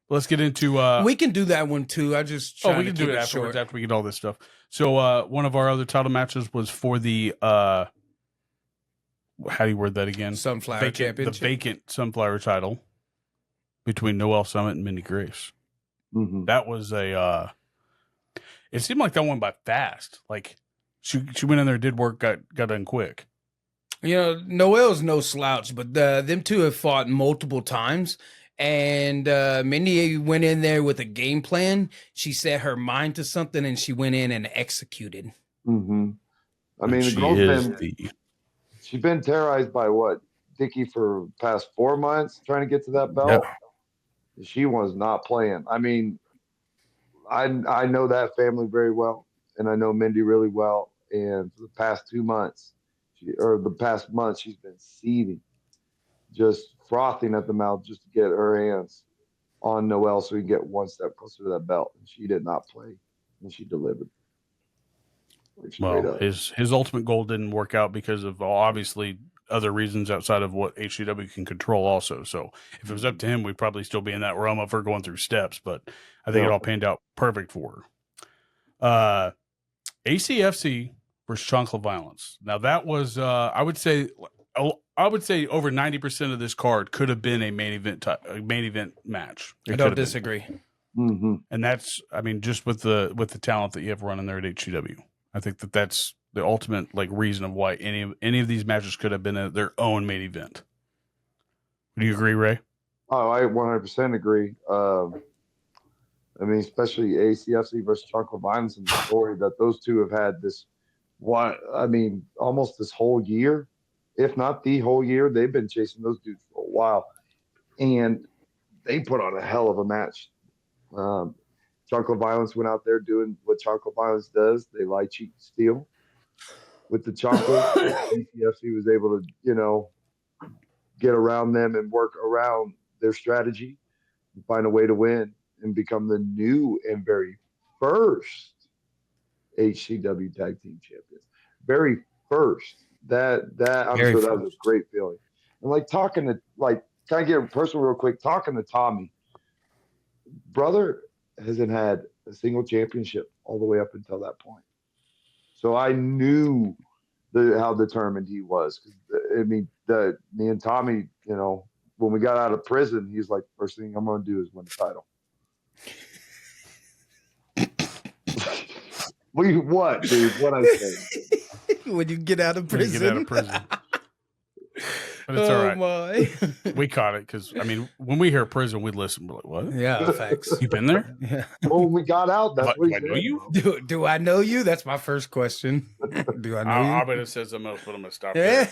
let's get into
we can do that one too. I just
we can do it afterwards after we get all this stuff. So one of our other title matches was for the how do you word that again?
Sunflower Championship.
The vacant Sunflower title between Noelle Summit and Mindy Grace.
Mm-hmm.
That was it seemed like that went by fast. Like she went in there, did work, got done quick.
You know, Noelle's no slouch, but them two have fought multiple times. And Mindy went in there with a game plan. She set her mind to something, and she went in and executed.
Mm-hmm. I mean, she's been terrorized by Dicky for past 4 months trying to get to that belt.
Yeah.
She was not playing. I mean, I know that family very well, and I know Mindy really well. And for the past 2 months, the past month, she's been seething, just frothing at the mouth just to get her hands on Noelle so we can get one step closer to that belt. And she did not play, and she delivered.
Well, his ultimate goal didn't work out because of obviously other reasons outside of what HCW can control also. So if it was up to him, we'd probably still be in that realm of her going through steps, but I think it all panned out perfect for her. ACFC versus Chocolate Violence. Now that was, I would say over 90% of this card could have been a main event match.
I don't disagree.
Mm-hmm.
And that's, I mean, just with the talent that you have running there at HCW. I think that's the ultimate reason of why any of these matches could have been their own main event. Do you agree, Ray?
Oh, I 100% agree. I mean, especially ACFC versus Chocolate Violence and the story that those two have had almost this whole year, if not the whole year. They've been chasing those dudes for a while, and they put on a hell of a match. Chocolate Violence went out there doing what Chocolate Violence does. They lie, cheat, and steal. With the chocolate, ACFC was able to, get around them and work around their strategy and find a way to win and become the new and very first HCW Tag Team Champions. Very first. That I'm sure that was a great feeling. And talking to can I get personal real quick? Talking to Tommy, brother hasn't had a single championship all the way up until that point. So I knew how determined he was. I mean, me and Tommy, when we got out of prison, he's like, first thing I'm going to do is win the title. What, dude? What I say?
When you get out of prison.
But it's all right. My. We caught it because, I mean, when we hear prison, we listen. We're like, what?
Yeah, facts.
You been there?
Yeah.
Well, we got out. That's what he
I know you?
Do I know you? That's my first question. Do I know you?
I bet it says something else, but I'm going to stop there.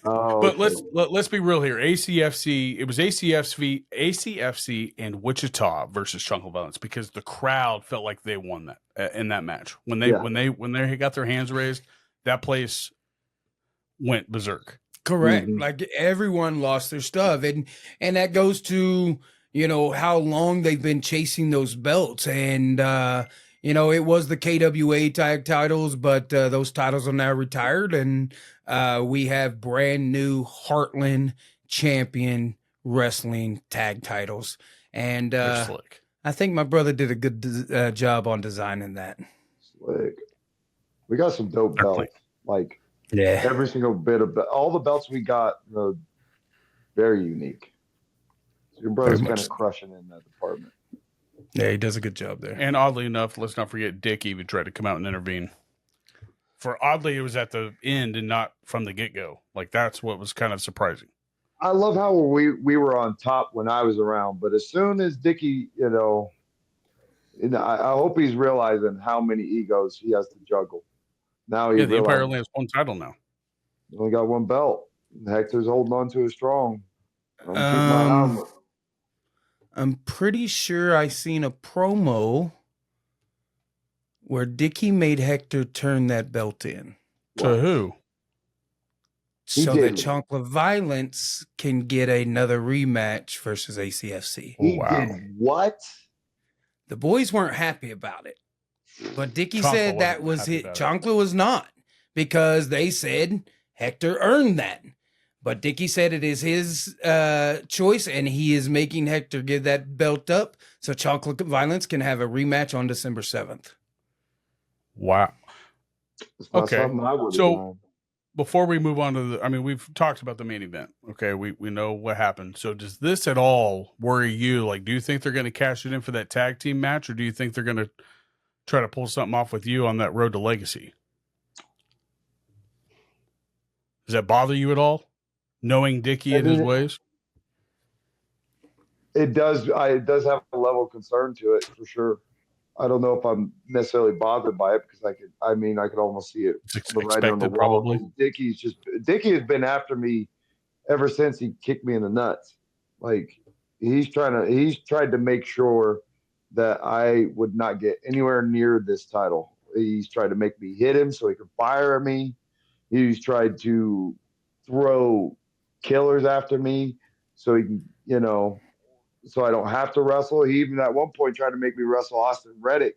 But let's be real here. ACFC, it was ACFC and Wichita versus Chocolate Violence because the crowd felt like they won that in that match. When they got their hands raised, that place went berserk.
Correct. Mm-hmm. Everyone lost their stuff. And that goes to, how long they've been chasing those belts. And, it was the KWA tag titles, but those titles are now retired. And we have brand new Heartland champion wrestling tag titles. And I think my brother did a good job on designing that.
Slick. We got some dope belts. Every single bit of all the belts we got, very unique. Your
Very
brother's kind
much.
of crushing in that department.
Yeah, he does a good job there.
And oddly enough, let's not forget Dick even tried to come out and intervene. For oddly, it was at the end and not from the get-go. Like, that's what was kind of surprising.
I love how we were on top when I was around, but as soon as Dicky, I hope he's realizing how many egos he has to juggle. Now he
The Empire
realizes
only has one title now.
he only got one belt. Hector's holding on to it strong. I'm keeping my eye on it.
I'm pretty sure I seen a promo where Dicky made Hector turn that belt in.
To who?
So that Chocolate Violence can get another rematch versus ACFC.
He did what?
The boys weren't happy about it. But Dicky
Chocolate
said that was it. Chocolate was not, because they said Hector earned that. But Dicky said it is his choice, and he is making Hector give that belt up so Chocolate Violence can have a rematch on December 7th.
Wow. Okay. So before we move on to we've talked about the main event. Okay. We know what happened. So does this at all worry you? Like, do you think they're going to cash it in for that tag team match, or do you think they're going to try to pull something off with you on that road to Legacy? Does that bother you at all? Knowing Dicky and his ways?
It does. It does have a level of concern to it for sure. I don't know if I'm necessarily bothered by it, because I could almost see it right on the wall.
Probably.
Dicky has been after me ever since he kicked me in the nuts. Like, he's tried to make sure that I would not get anywhere near this title. He's tried to make me hit him so he could fire at me. He's tried to throw killers after me so he can, so I don't have to wrestle. He even at one point tried to make me wrestle Austin Reddick,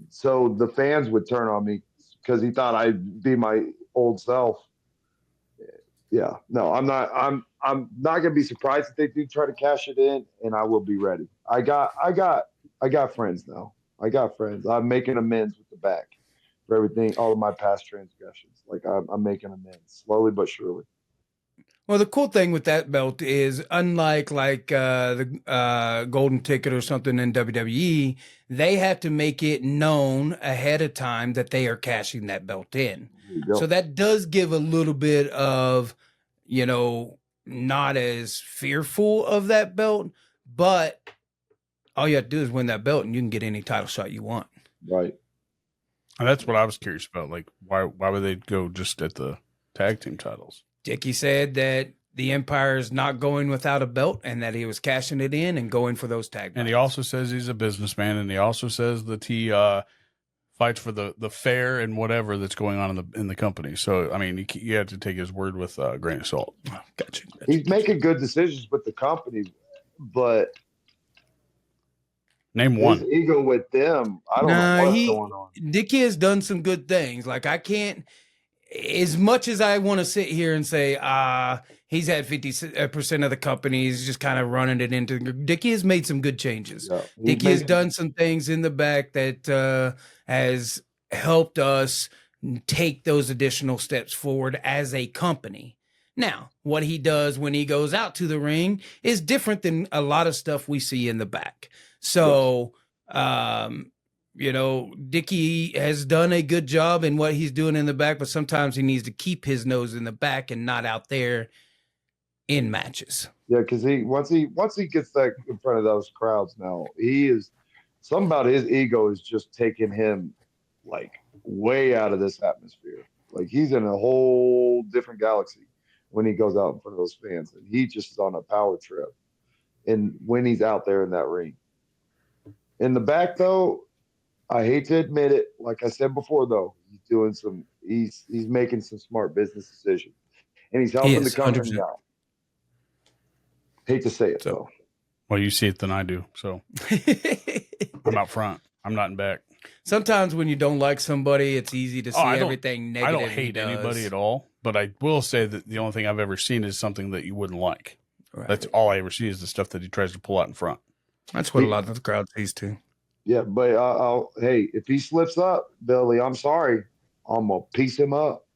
so the fans would turn on me because he thought I'd be my old self. Yeah, no, I'm not. I'm not gonna be surprised if they do try to cash it in, and I will be ready. I got friends now. I got friends. I'm making amends with the back for everything, all of my past transgressions. Like, I'm making amends slowly but surely.
Well, the cool thing with that belt is, unlike the golden ticket or something in WWE, they have to make it known ahead of time that they are cashing that belt in. So that does give a little bit of, not as fearful of that belt, but all you have to do is win that belt and you can get any title shot you want.
Right.
And that's what I was curious about. Like, why would they go just at the tag team titles?
Dicky said that the Empire is not going without a belt, and that he was cashing it in and going for those tag belts.
And he also says he's a businessman, and he also says that he fights for the fair and whatever that's going on in the company. So, you have to take his word with a grain of salt.
Oh, gotcha.
He's making good decisions with the company, but
name one.
His ego with them, I don't know what's going on.
Dicky has done some good things. Like, I can't, as much as I want to sit here and say, he's had 50% of the company, he's just kind of running it into. Dicky has made some good changes. Yeah, Dicky has done some things in the back that has helped us take those additional steps forward as a company. Now, what he does when he goes out to the ring is different than a lot of stuff we see in the back. So, Dicky has done a good job in what he's doing in the back, but sometimes he needs to keep his nose in the back and not out there in matches.
Yeah, because once he gets that in front of those crowds now, something about his ego is just taking him like way out of this atmosphere. Like, he's in a whole different galaxy when he goes out in front of those fans, and he just is on a power trip. And when he's out there in that ring, in the back though, I hate to admit it, like I said before, though, he's making some smart business decisions, and he's helping the company 100%. Out. Hate to say it, though.
Well, you see it than I do, so I'm out front. I'm not in back.
Sometimes when you don't like somebody, it's easy to see everything negative.
I don't hate anybody at all, but I will say that the only thing I've ever seen is something that you wouldn't like. Right. That's all I ever see is the stuff that he tries to pull out in front.
That's what a lot of the crowd sees too.
Yeah, but hey, if he slips up, Billy, I'm sorry. I'm going to piece him up.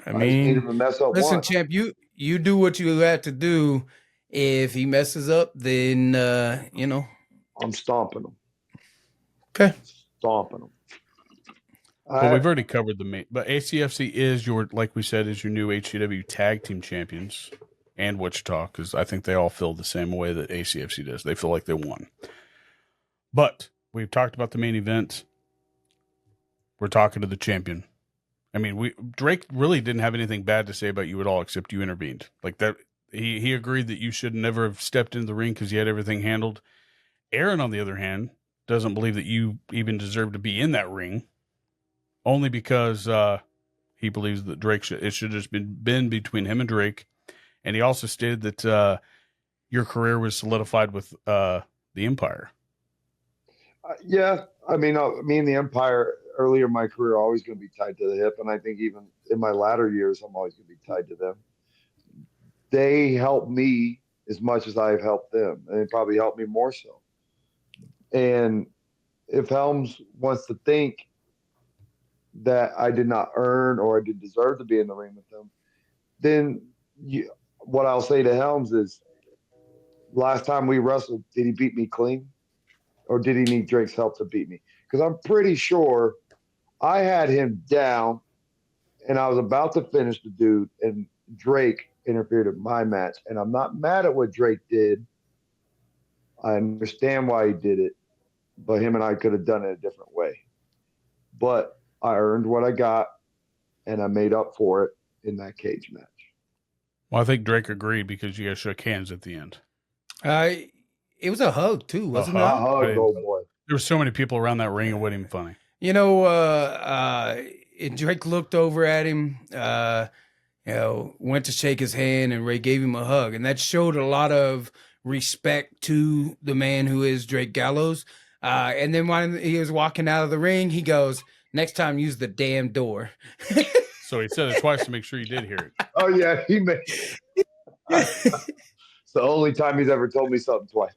I mean, just need him to mess up listen, champ, you do what you have to do. If he messes up, then
I'm stomping him.
Okay.
Stomping him.
Well, we've already covered the main, but ACFC is like we said, is your new HCW tag team champions, and Wichita, because I think they all feel the same way that ACFC does. They feel like they won. But we've talked about the main event. We're talking to the champion. I mean, Drake really didn't have anything bad to say about you at all, except you intervened. Like that, he agreed that you should never have stepped into the ring because you had everything handled. Aaron, on the other hand, doesn't believe that you even deserve to be in that ring. Only because he believes that it should have just been between him and Drake. And he also stated that your career was solidified with the Empire.
Yeah. I mean, me and the Empire, earlier in my career, are always going to be tied to the hip. And I think even in my latter years, I'm always going to be tied to them. They helped me as much as I've helped them. And they probably helped me more so. And if Helms wants to think that I did not earn or I did deserve to be in the ring with them, then what I'll say to Helms is, last time we wrestled, did he beat me clean? Or did he need Drake's help to beat me? Because I'm pretty sure I had him down and I was about to finish the dude, and Drake interfered in my match. And I'm not mad at what Drake did. I understand why he did it, but him and I could have done it a different way. But I earned what I got, and I made up for it in that cage match.
Well, I think Drake agreed because you guys shook hands at the end.
It was a hug too, wasn't it?
A hug, oh boy.
There were so many people around that ring, it wasn't even funny.
Drake looked over at him, went to shake his hand, and Ray gave him a hug. And that showed a lot of respect to the man who is Drake Gallows. And then when he was walking out of the ring, he goes, "Next time, use the damn door."
So he said it twice to make sure you did hear it.
Oh, yeah. It's the only time he's ever told me something twice.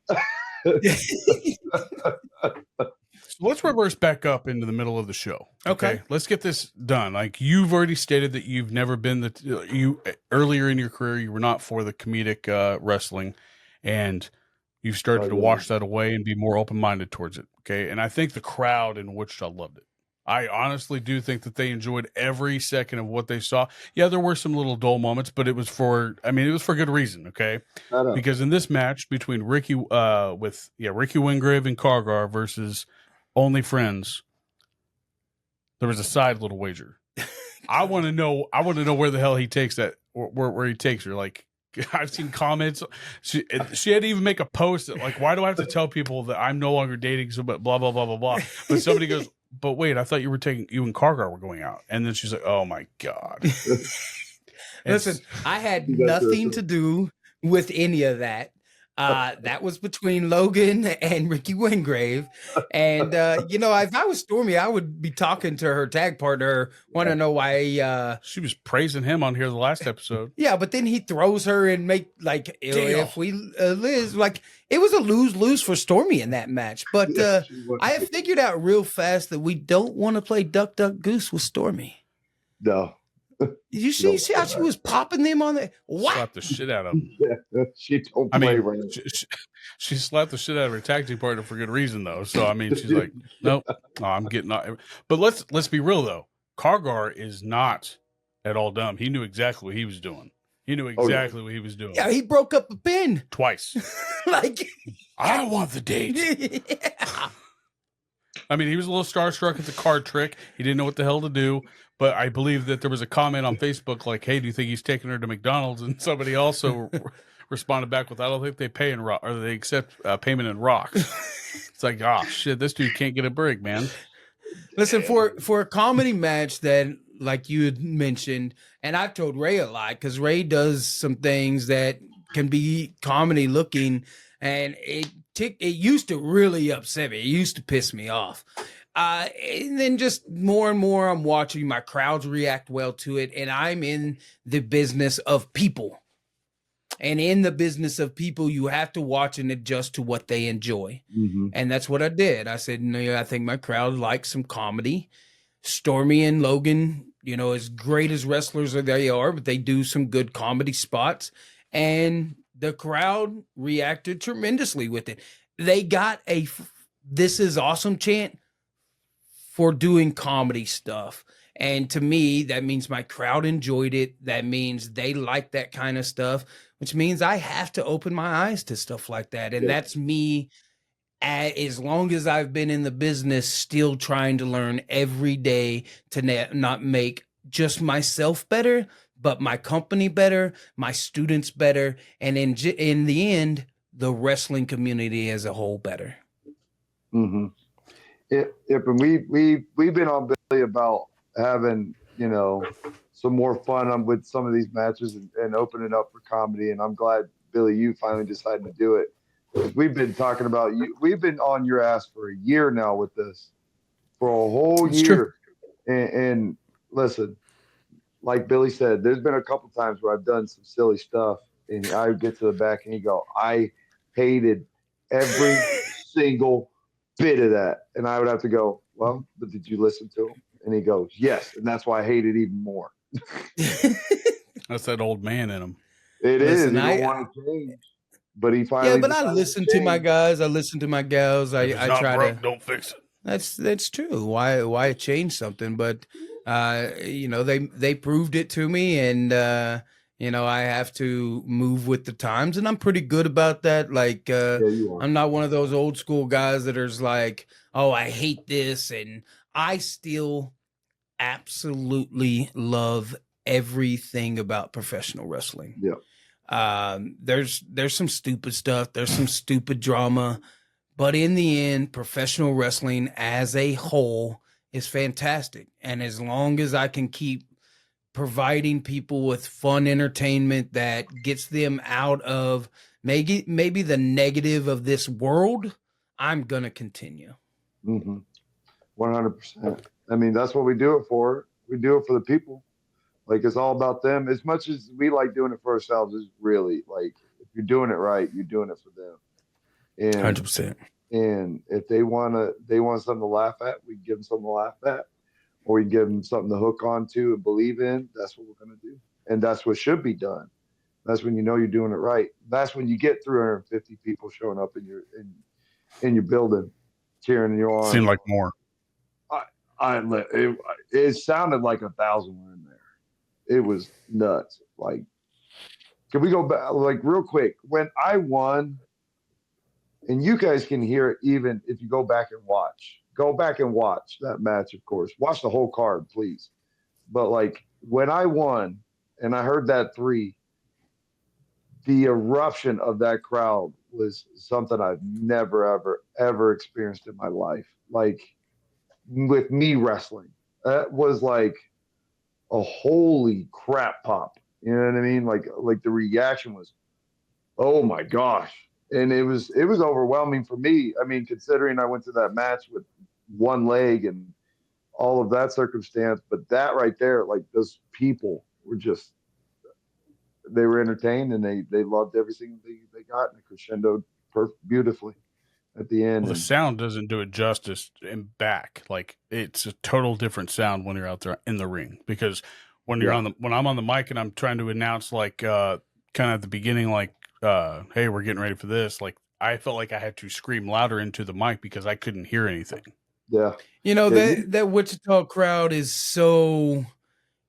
So let's reverse back up into the middle of the show.
Okay.
Let's get this done. Like, you've already stated that you've never been earlier in your career, you were not for the comedic wrestling, and you've started to wash that away and be more open-minded towards it. Okay. And I think the crowd in Wichita loved it. I honestly do think that they enjoyed every second of what they saw. Yeah, there were some little dull moments, but it was for good reason, okay? Because in this match between Ricky Wingrave and Kargar versus Only Friends, there was a side little wager. I want to know where the hell he takes that, where he takes her. Like, I've seen comments. She had to even make a post that, like, why do I have to tell people that I'm no longer dating? So, but blah blah blah blah blah. But somebody goes, "But wait, I thought you and Kargar were going out." And then she's like, "Oh my god."
Listen, I had nothing to do with any of that. That was between Logan and Ricky Wingrave. And, if I was Stormy, I would be talking to her tag partner, want to know why.
She was praising him on here the last episode.
Yeah, but then he throws her and if we Liz, like, it was a lose-lose for Stormy in that match. But I have figured out real fast that we don't want to play Duck, Duck, Goose with Stormy.
No.
Did you see how she was popping them on the what?
Slapped the shit out of him.
Yeah, she don't play right.
She slapped the shit out of her tag team partner for good reason, though. So I mean, she's like, "Nope, I'm getting." But let's be real though. Kargar is not at all dumb. He knew exactly what he was doing. What he was doing.
Yeah, he broke up a pin
twice.
Like,
I want the date.
Yeah.
I mean, he was a little starstruck at the card trick. He didn't know what the hell to do. But I believe that there was a comment on Facebook like, "Hey, do you think he's taking her to McDonald's?" And somebody also responded back with, "I don't think they pay in rock, or they accept payment in rocks." It's like, oh shit, this dude can't get a break, man.
Listen, for a comedy match that, like you had mentioned, and I've told Ray a lot, because Ray does some things that can be comedy looking, and it used to really upset me. It used to piss me off. And then just more and more I'm watching, my crowds react well to it, and I'm in the business of people. And in the business of people, you have to watch and adjust to what they enjoy. Mm-hmm. And that's what I did. I said, no, I think my crowd likes some comedy. Stormy and Logan, as great as wrestlers as they are, but they do some good comedy spots. And the crowd reacted tremendously with it. They got a "This is awesome" chant for doing comedy stuff. And to me, that means my crowd enjoyed it. That means they like that kind of stuff, which means I have to open my eyes to stuff like that. And
Yeah.
that's me, as long as I've been in the business, still trying to learn every day to not make just myself better, but my company better, my students better, and in the end, the wrestling community as a whole better.
Mm-hmm. And we've been on Billy about having some more fun with some of these matches and opening up for comedy. And I'm glad, Billy, you finally decided to do it. We've been talking about you. We've been on your ass for a year now with this, for a whole
It's true.
year. And listen, like Billy said, there's been a couple times where I've done some silly stuff, and I get to the back and you go, I hated every single bit of that. And I would have to go, well, but did you listen to him? And he goes, yes. And that's why I hate it even more.
That's that old man in him.
It is. He don't want to change. But he finally.
Yeah, but I listen to my guys. I listen to my gals. I try
broke,
to.
Don't fix it.
That's true. Why change something? But they proved it to me, and I have to move with the times, and I'm pretty good about that. Like
you are.
I'm not one of those old school guys that are like, oh, I hate this, and I still absolutely love everything about professional wrestling.
Yeah.
There's some stupid stuff. There's some stupid drama. But in the end, professional wrestling as a whole is fantastic. And as long as I can keep providing people with fun entertainment that gets them out of maybe the negative of this world, I'm going to continue.
Mm-hmm. 100%. I mean, that's what we do it for. We do it for the people. Like, it's all about them. As much as we like doing it for ourselves, is really like, if you're doing it right, you're doing it for them. And
100%.
And if they want something to laugh at, we give them something to laugh at, or we give them something to hook onto and believe in. That's what we're going to do, and that's what should be done. That's when you know you're doing it right. That's when you get 350 people showing up in your building, cheering you on.
Seemed like more.
It sounded like 1,000 were in there. It was nuts. Like, can we go back, like, real quick? When I won. And you guys can hear it even if you go back and watch. Go back and watch that match, of course. Watch the whole card, please. But, like, when I won and I heard that 3, the eruption of that crowd was something I've never, ever, ever experienced in my life. Like, with me wrestling. That was like a holy crap pop. You know what I mean? Like the reaction was, oh my gosh. And it was overwhelming for me. I mean, considering I went to that match with one leg and all of that circumstance, but that right there, like, those people were just, they were entertained and they loved everything they got, and it crescendoed beautifully at the end.
Well, the sound doesn't do it justice in back. Like, it's a total different sound when you're out there in the ring, because when you're when I'm on the mic and I'm trying to announce, like, kind of at the beginning, like, hey, we're getting ready for this. Like, I felt like I had to scream louder into the mic because I couldn't hear anything.
Yeah.
That Wichita crowd is so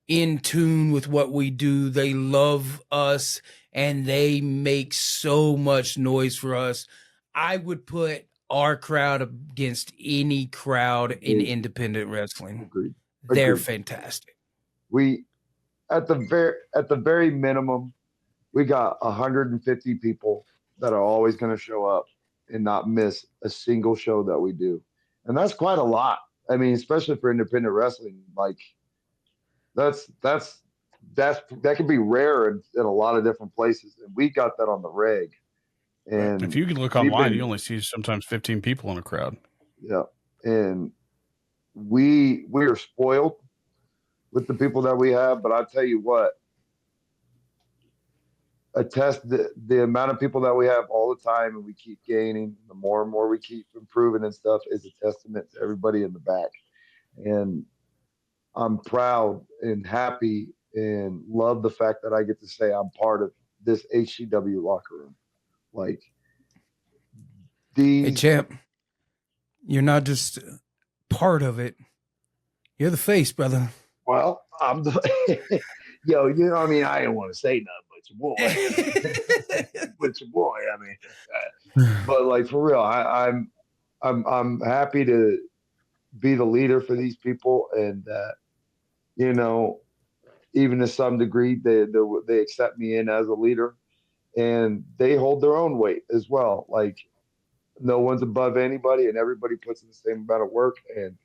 in tune with what we do. They love us and they make so much noise for us. I would put our crowd against any crowd in independent wrestling.
Agreed.
They're fantastic.
We, at the very minimum, we got 150 people that are always going to show up and not miss a single show that we do. And that's quite a lot. I mean, especially for independent wrestling, like, that can be rare in a lot of different places. And we got that on the reg. And
if you can look online, you only see sometimes 15 people in a crowd.
Yeah. And we are spoiled with the people that we have, but I'll tell you what, the amount of people that we have all the time, and we keep gaining, the more and more we keep improving and stuff, is a testament to everybody in the back. And I'm proud and happy and love the fact that I get to say I'm part of this HCW locker room. Like
Hey,
these,
champ, you're not just part of it. You're the face, brother.
well, I'm the yo, you know, I mean, I didn't want to say nothing, but your boy, but your boy. I mean, but like for real, I'm happy to be the leader for these people, and you know, even to some degree, they accept me in as a leader, and they hold their own weight as well. Like no one's above anybody, and everybody puts in the same amount of work. And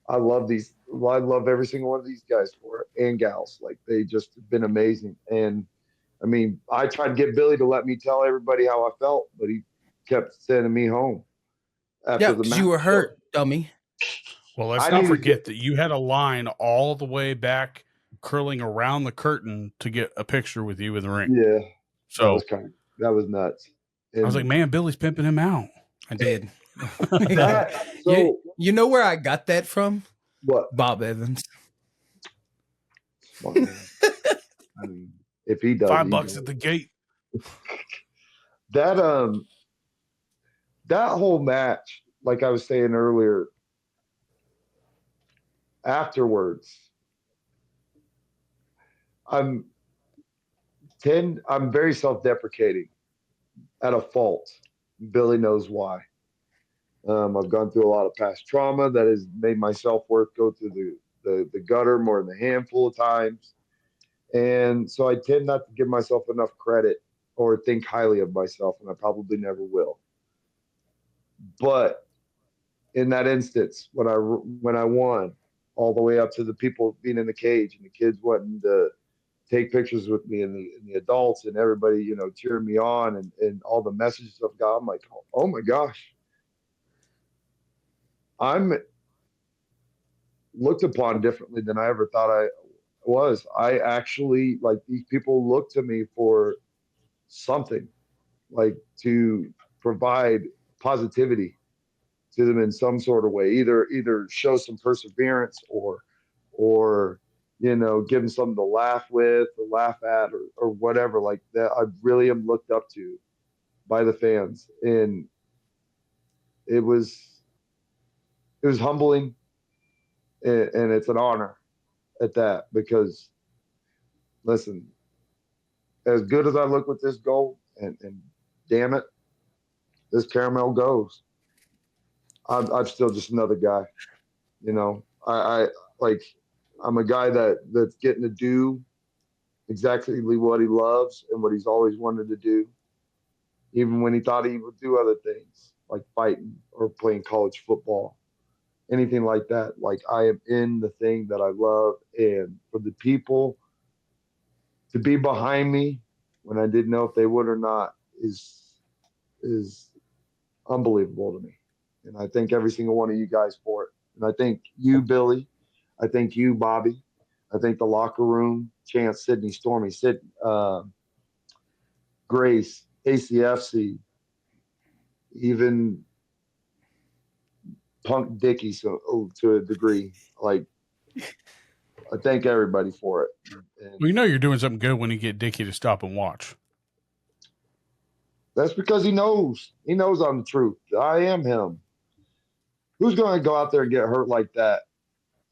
I love these. I love every single one of these guys for it and gals. Like they just been amazing. And I mean, I tried to get Billy to let me tell everybody how I felt, but he kept sending me home
Yeah,
after the
because
match.
you were
So
hurt, dummy.
Well, let's
I
not
needed to
forget that you had a line all the way back, curling around the curtain to get a picture with you in the ring.
yeah,
So
that was nuts.
I was like,
And
man, Billy's pimping him out.
I did.
that
you,
so
you know where I got that from?
what
Bob Evans.
smart man. I mean, if he does, he
$5
does.
at the gate.
That that whole match, like I was saying earlier, afterwards, I'm I'm very self-deprecating at a fault. Billy knows why. I've gone through a lot of past trauma that has made my self-worth go through the gutter more than a handful of times. And so I tend not to give myself enough credit or think highly of myself, and I probably never will. But in that instance, when I won, all the way up to the people being in the cage and the kids wanting to take pictures with me, and the adults and everybody, you know, cheering me on, and all the messages I've got, I'm like, oh my gosh, I'm looked upon differently than I ever thought I was. I actually, like, these people look to me for something, like to provide positivity to them in some sort of way, either show some perseverance, or you know, give them something to laugh with or laugh at, or whatever like that. I really am looked up to by the fans, and it was it was humbling, and it's an honor at that, because listen, as good as I look with this gold, and damn it, this caramel goes. I'm still just another guy, you know. I like I'm a guy that's getting to do exactly what he loves and what he's always wanted to do, even when he thought he would do other things like fighting or playing college football, anything like that. Like I am in the thing that I love, and for the people to be behind me when I didn't know if they would or not is unbelievable to me. And I thank every single one of you guys for it. And I thank you, Billy. I thank you, Bobby. I thank the locker room, Chance, Sydney, Stormy, Grace, ACFC, even Punk Dicky, so to a degree. Like I thank everybody for it. And
Well, you know you're doing something good when you get Dicky to stop and watch.
that's because he knows. He knows I'm the truth. I am him. Who's going to go out there and get hurt like that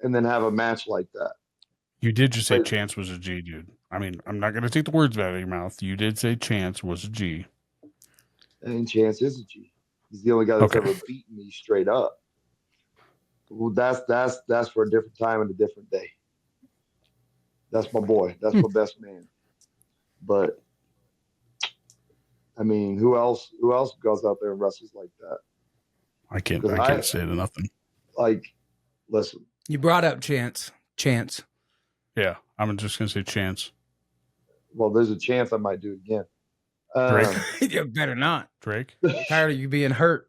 and then have a match like that?
You did just say
Like,
Chance was a G, dude. I mean, I'm not going to take the words out of your mouth. You did say Chance was a G.
and Chance is a G. He's the only guy that's
Okay.
ever beaten me straight up. Well, that's for a different time and a different day. That's my boy. That's my best man. But I mean, who else goes out there and wrestles like that?
I can't
Because
say nothing.
like, listen.
You brought up Chance. Chance.
Yeah, I'm just going to say Chance.
Well, there's a chance I might do it again.
Drake?
You better not.
Drake?
Tired of you being hurt.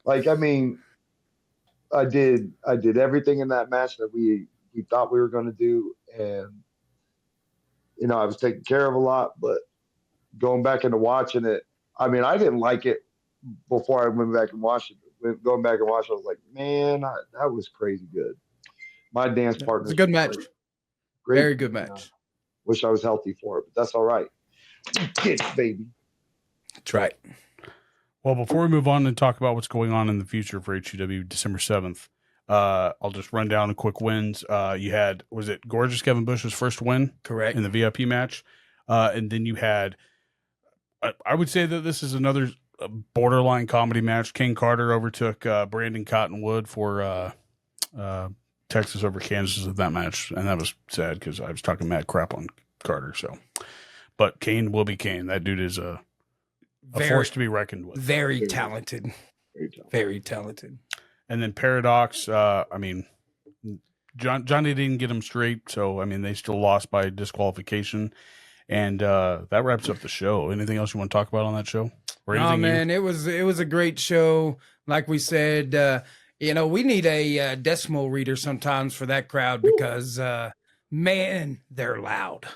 Like, I mean, I did everything in that match that we thought we were going to do, and you know, I was taken care of a lot. But going back into watching it, I mean, I didn't like it before I went back and watched it. Going back and watching, I was like, man, that was crazy good. My dance partner,
It's a good match.
great,
Very good match.
Wish I was healthy for it, but that's all right. Get it, baby.
That's right.
Well, before we move on and talk about what's going on in the future for HCW December 7th, I'll just run down the quick wins. You had, was it Gorgeous Kevin Bush's first win?
Correct.
In the VIP match. And then you had, I would say that this is another borderline comedy match. King Carter overtook Brandon Cottonwood for Texas over Kansas in that match. And that was sad because I was talking mad crap on Carter. So, but Kane will be Kane. That dude is a force to be reckoned with.
Very talented. Very talented.
And then Paradox, I mean, Johnny didn't get him straight, so I mean they still lost by disqualification. And that wraps up the show. Anything else you want to talk about on that show? Or
no, man, it was a great show. Like we said, we need a decimal reader sometimes for that crowd because man, they're loud.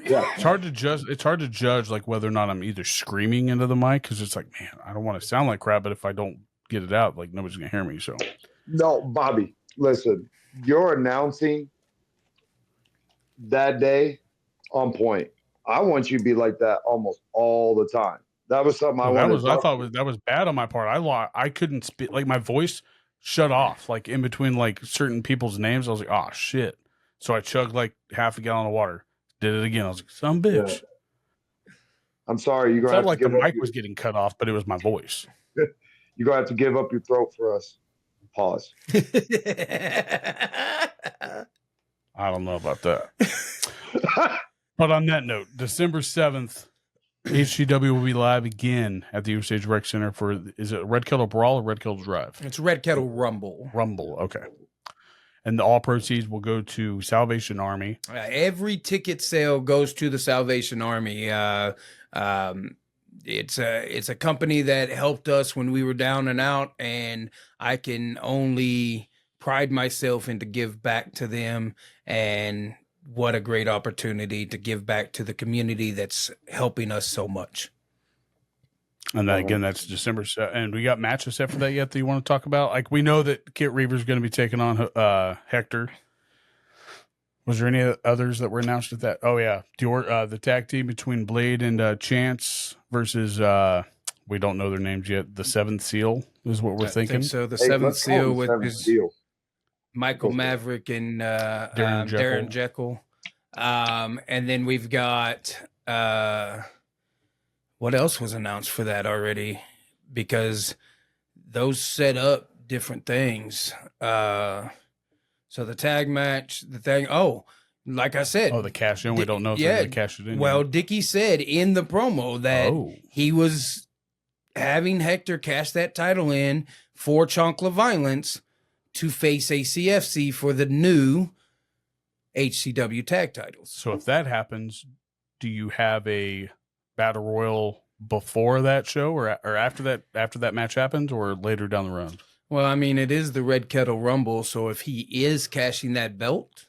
Yeah, it's hard to judge. It's hard to judge like whether or not I'm either screaming into the mic because it's like, man, I don't want to sound like crap, but if I don't get it out, like nobody's gonna hear me. So,
no, Bobby, listen, you're announcing that day on point. I want you to be like that almost all the time. That was something I thought
that was bad on my part. I couldn't speak. Like my voice shut off. Like in between like certain people's names, I was like, oh shit. So I chugged like half a gallon of water. Did it again. I was like, some bitch. Yeah.
I'm sorry. You're gonna have
like
to
the mic was getting cut off, but it was my voice.
You're gonna have to give up your throat for us. Pause.
I don't know about that. But on that note, December 7th, HCW will be live again at the Osage Rec Center for, is it Red Kettle Brawl or Red Kettle Drive?
It's Red Kettle Rumble.
Rumble, okay. And all proceeds will go to Salvation Army.
Every ticket sale goes to the Salvation Army. It's a company that helped us when we were down and out, and I can only pride myself in to give back to them. And what a great opportunity to give back to the community that's helping us so much.
And then, again, that's December 7th. And we got matches set for that yet that you want to talk about? Like, we know that Kit Reaver's going to be taking on Hector. Was there any others that were announced at that? Oh, yeah. The tag team between Blade and Chance versus, we don't know their names yet, the Seventh Seal is what we're thinking.
So the Seventh Seal with Michael Maverick and Darren Jekyll. And then we've got... what else was announced for that already? Because those set up different things. So the tag match, the thing. Oh, like I said.
Oh, the cash in. We don't know if they're going to cash it in.
Well, Dicky said in the promo that he was having Hector cash that title in for Chonkla Violence to face ACFC for the new HCW tag titles.
So if that happens, do you have a Battle Royal before that show or after that match happens or later down the road?
Well, I mean, it is the Red Kettle Rumble, so if he is cashing that belt,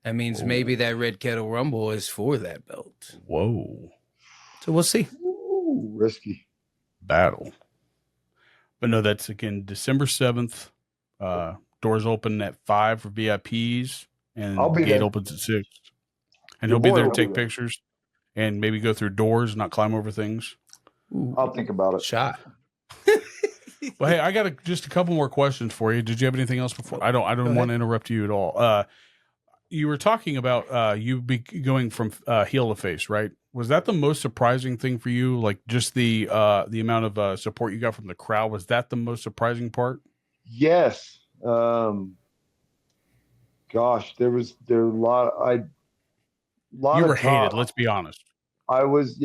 that means maybe that Red Kettle Rumble is for that belt.
Whoa.
So we'll see.
Ooh, risky
battle. But no, that's again December 7th. Doors open at 5 for VIPs and the gate opens at 6. And he'll be there to take pictures. And maybe go through doors, not climb over things.
Ooh, I'll think about it.
Shot.
Well, hey, I got just a couple more questions for you. Did you have anything else before? I don't want to interrupt you at all. You were talking about you be going from heel to face, right? Was that the most surprising thing for you? Like just the amount of support you got from the crowd. Was that the most surprising part?
Yes. Gosh, there were a lot.
You were hated. Let's be honest.
I was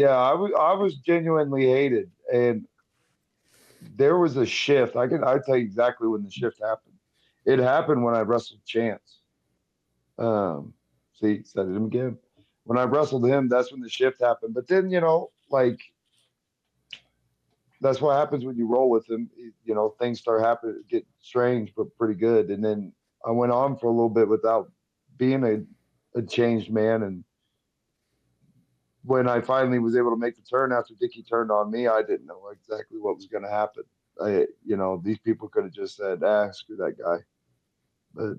genuinely hated, and there was a shift. I tell you exactly when the shift happened. It happened when I wrestled Chance. See, said it again. When I wrestled him, that's when the shift happened. But then, that's what happens when you roll with him. Things start happening, get strange, but pretty good. And then I went on for a little bit without being a changed man, and when I finally was able to make the turn after Dicky turned on me, I didn't know exactly what was going to happen. These people could have just said, screw that guy. But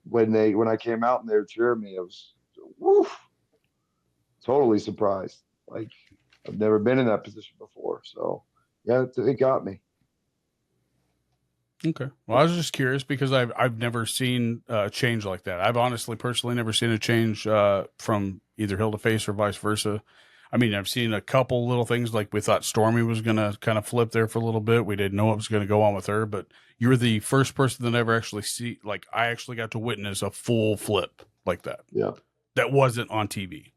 when I came out and they were cheering me, I was woof, totally surprised. Like I've never been in that position before. So yeah, it got me.
Okay. Well, I was just curious because I've never seen a change like that. I've honestly, personally, never seen a change from either heel to face or vice versa. I mean, I've seen a couple little things like we thought Stormy was going to kind of flip there for a little bit. We didn't know what was going to go on with her, but you're the first person that ever actually see, like, I actually got to witness a full flip like that.
Yeah.
That wasn't on TV.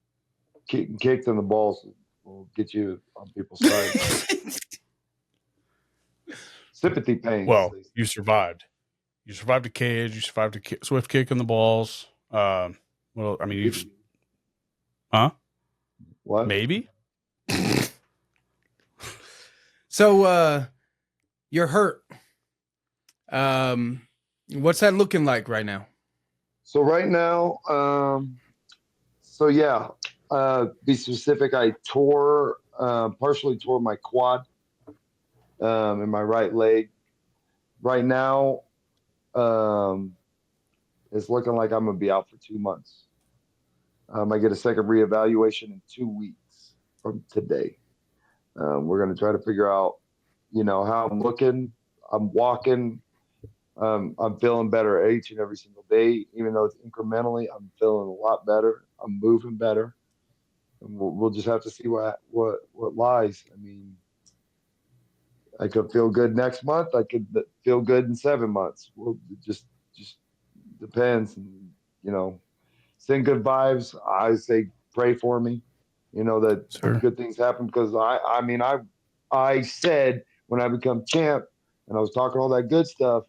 Getting kicked in the balls will get you on people's side. Sympathy pains.
Well, you survived. You survived a cage. You survived a swift kick in the balls. Well, I mean, huh?
What?
Maybe.
So you're hurt. What's that looking like right now?
So right now, so yeah, be specific. I partially tore my quad, in my right leg. Right now, it's looking like I'm gonna be out for 2 months. I get a second reevaluation in 2 weeks from today. We're gonna try to figure out, how I'm looking. I'm walking. I'm feeling better each and every single day, even though it's incrementally. I'm feeling a lot better. I'm moving better. And we'll just have to see what lies. I mean, I could feel good next month. I could feel good in 7 months. Well, it just depends. And, send good vibes. I say pray for me. That
Sure.
good things happen because I said when I become champ and I was talking all that good stuff.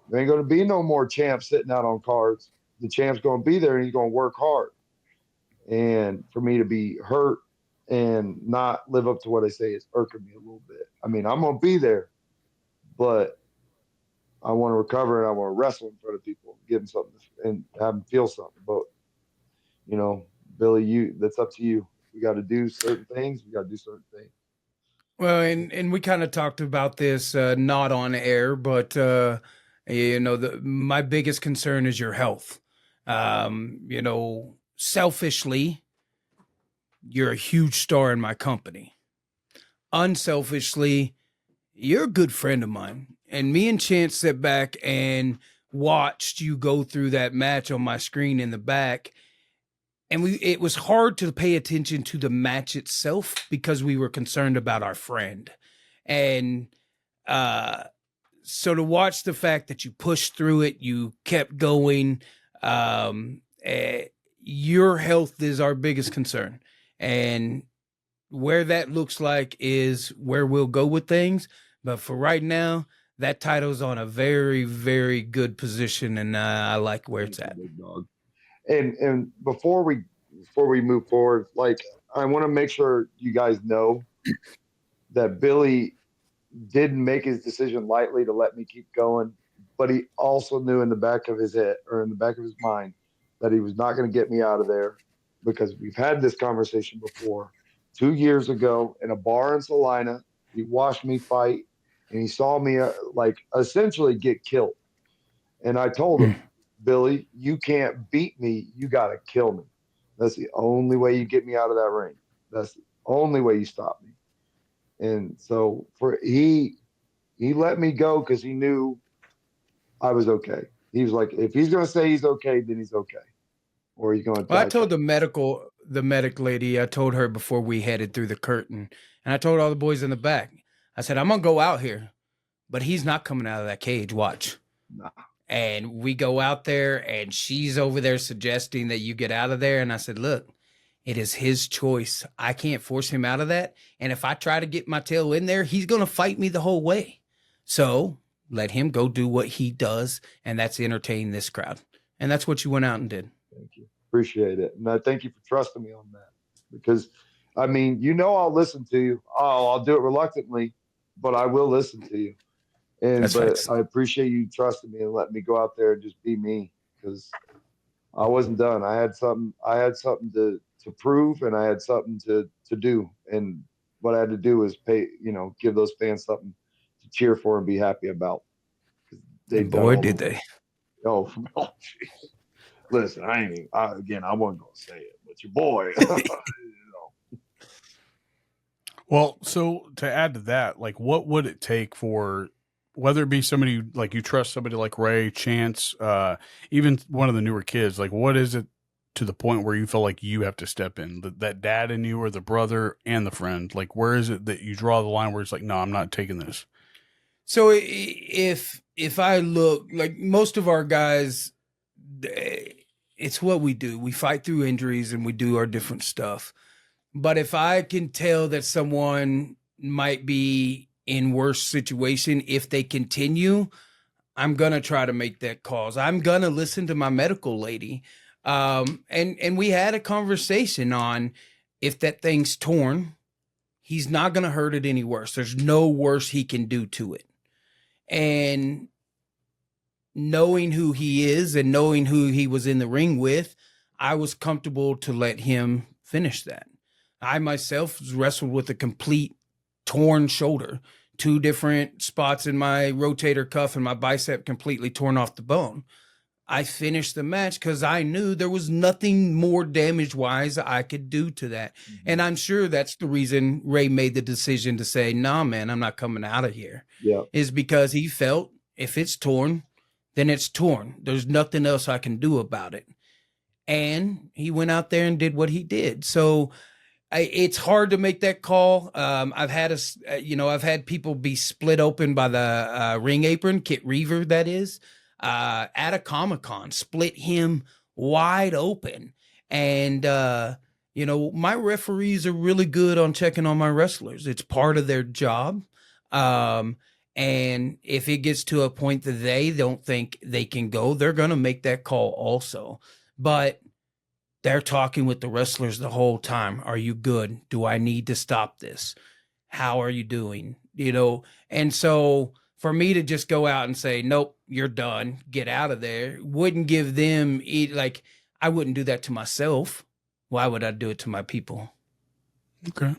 There ain't going to be no more champs sitting out on cards. The champ's going to be there and he's going to work hard. And for me to be hurt and not live up to what I say is irking me a little bit. I mean, I'm going to be there, but I want to recover and I want to wrestle in front of people, give them something and have them feel something. But, Billy, that's up to you. We got to do certain things. We got to do certain things.
Well, and we kind of talked about this not on air, but my biggest concern is your health. Selfishly, you're a huge star in my company. Unselfishly, you're a good friend of mine. And me and Chance sat back and watched you go through that match on my screen in the back. And it was hard to pay attention to the match itself because we were concerned about our friend. And so to watch the fact that you pushed through it, you kept going, your health is our biggest concern. And where that looks like is where we'll go with things. But for right now, that title's on a very, very good position, and I like where it's at.
Big dog. And before we move forward, like I want to make sure you guys know that Billy didn't make his decision lightly to let me keep going, but he also knew in the back of his head or in the back of his mind that he was not going to get me out of there because we've had this conversation before. 2 years ago in a bar in Salina, he watched me fight and he saw me essentially get killed. And I told him, Billy, you can't beat me. You got to kill me. That's the only way you get me out of that ring. That's the only way you stop me. And so he let me go because he knew I was okay. He was like, if he's going to say he's okay, then he's okay. Or he's going to.
Well, I told the medic lady, I told her before we headed through the curtain, and I told all the boys in the back, I said, I'm going to go out here, but he's not coming out of that cage. Watch.
Nah.
And we go out there and she's over there suggesting that you get out of there. And I said, look, it is his choice. I can't force him out of that. And if I try to get my tail in there, he's going to fight me the whole way. So let him go do what he does. And that's entertain this crowd. And that's what you went out and did.
Thank you. Appreciate it. And I thank you for trusting me on that because I'll listen to you. I'll do it reluctantly, but I will listen to you. But I appreciate you trusting me and letting me go out there and just be me because I wasn't done. I had something to prove and I had something to do. And what I had to do is give those fans something to cheer for and be happy about.
Boy, did they.
Oh, geez. Listen, again, I wasn't gonna say it, but your boy, you know,
Well, so to add to that, like, what would it take for whether it be somebody like you trust somebody like Ray, Chance, even one of the newer kids, like, what is it to the point where you feel like you have to step in? That dad in you or the brother and the friend? Like, where is it that you draw the line where it's like, no, I'm not taking this?
So if I look like most of our guys, it's what we do. We fight through injuries and we do our different stuff. But if I can tell that someone might be in worse situation if they continue, I'm gonna try to make that calls. I'm gonna listen to my medical lady. And we had a conversation on if that thing's torn, he's not gonna hurt it any worse. There's no worse he can do to it. And knowing who he is and knowing who he was in the ring with, I was comfortable to let him finish that. I myself wrestled with a complete torn shoulder, 2 different spots in my rotator cuff and my bicep completely torn off the bone. I finished the match because I knew there was nothing more damage wise I could do to that. Mm-hmm. And I'm sure that's the reason Ray made the decision to say, nah, man, I'm not coming out of here.
Yeah.
Is because he felt if it's torn, then it's torn. There's nothing else I can do about it. And he went out there and did what he did. So it's hard to make that call. I've had people be split open by the ring apron, Kit Reaver, that is, at a Comic-Con, split him wide open. And, my referees are really good on checking on my wrestlers. It's part of their job. And if it gets to a point that they don't think they can go, they're going to make that call also. But they're talking with the wrestlers the whole time. Are you good? Do I need to stop this? How are you doing? And so for me to just go out and say, nope, you're done, get out of there, wouldn't give them, I wouldn't do that to myself. Why would I do it to my people?
Okay.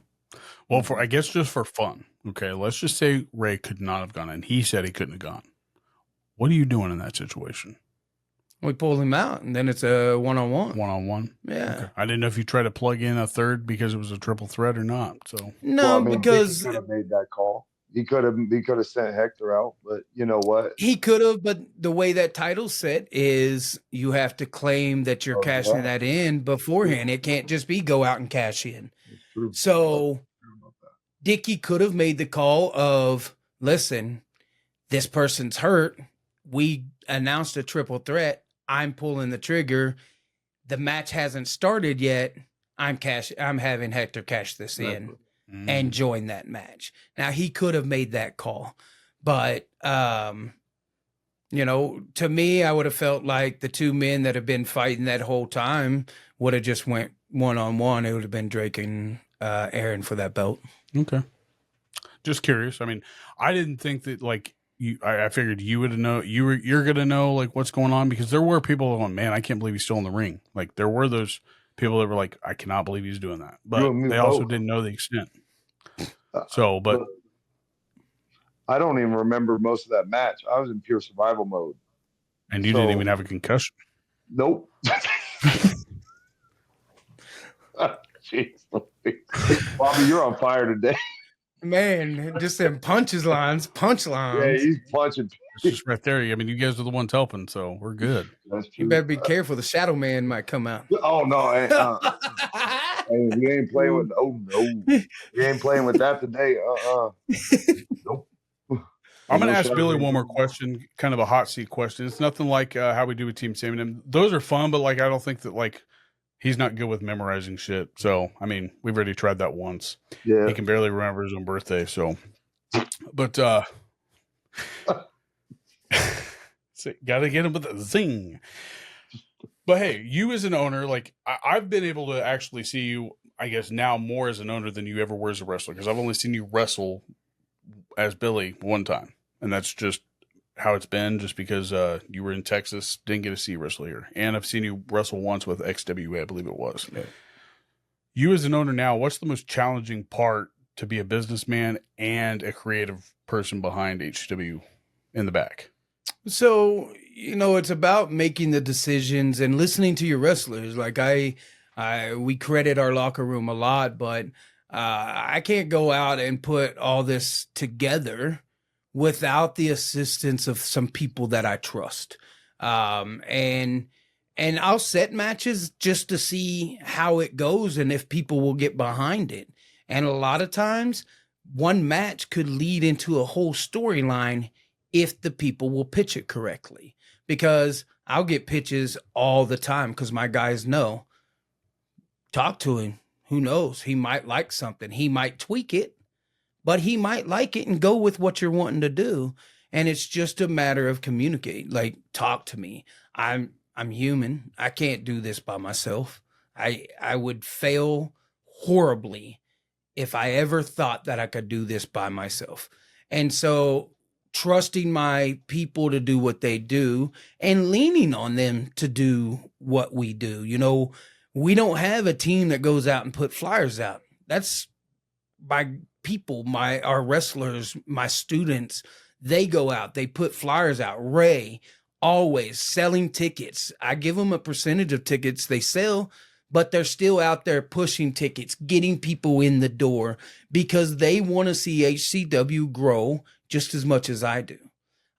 Well, I guess just for fun, okay, let's just say Ray could not have gone, and he said he couldn't have gone. What are you doing in that situation?
We pull him out, and then it's a one-on-one.
One-on-one?
Yeah.
Okay. I didn't know if you tried to plug in a third because it was a triple threat or not. So
no, because
he could have made that call. He could have sent Hector out, but you know what?
He could have, but the way that title's set is you have to claim that you're cashing that in beforehand. It can't just be go out and cash in. So Dicky could have made the call of, listen, this person's hurt. We announced a triple threat. I'm pulling the trigger. The match hasn't started yet. I'm having Hector cash this in and join that match. Now he could have made that call, but to me, I would have felt like the 2 men that have been fighting that whole time would have just went one-on-one. It would have been Drake and Aaron for that belt.
Okay. Just curious. I mean, I didn't think that I figured you would know. You're gonna know like what's going on, because there were people going, man, I can't believe he's still in the ring. Like there were those people that were like, I cannot believe he's doing that, but they also didn't know the extent. So, but
I don't even remember most of that match. I was in pure survival mode,
and you didn't even have a concussion.
Nope. Jeez, Bobby, you're on fire today.
Man, just them punchlines.
Yeah, he's punching.
It's just right there. I mean, you guys are the ones helping, so we're good.
That's true.
You better be careful. The Shadow Man might come out.
Oh no, we ain't playing with. Oh no, we ain't playing with that today. Nope.
I'm going to ask Billy one more question, kind of a hot seat question. It's nothing like how we do with Team Sam and him. Those are fun, but I don't think that he's not good with memorizing shit. So, I mean, we've already tried that once.
Yeah.
He can barely remember his own birthday. So, but, got to get him with a zing. But hey, you as an owner, I've been able to actually see you, I guess, now more as an owner than you ever were as a wrestler, because I've only seen you wrestle as Billy one time. And that's just how it's been, just because you were in Texas, didn't get to see you wrestle here. And I've seen you wrestle once with XWA, I believe it was. Yeah. You as an owner now, what's the most challenging part to be a businessman and a creative person behind HW in the back?
So, It's about making the decisions and listening to your wrestlers. Like we credit our locker room a lot, but I can't go out and put all this together without the assistance of some people that I trust. And I'll set matches just to see how it goes and if people will get behind it. And a lot of times, one match could lead into a whole storyline if the people will pitch it correctly. Because I'll get pitches all the time because my guys know, talk to him. Who knows? He might like something. He might tweak it, but he might like it and go with what you're wanting to do. And it's just a matter of communicate. Like, talk to me. I'm human. I can't do this by myself. I would fail horribly if I ever thought that I could do this by myself. And so trusting my people to do what they do and leaning on them to do what we do. We don't have a team that goes out and put flyers out. That's my people, our wrestlers, my students. They go out, they put flyers out. Ray, always selling tickets. I give them a percentage of tickets they sell, but they're still out there pushing tickets, getting people in the door because they want to see HCW grow just as much as I do.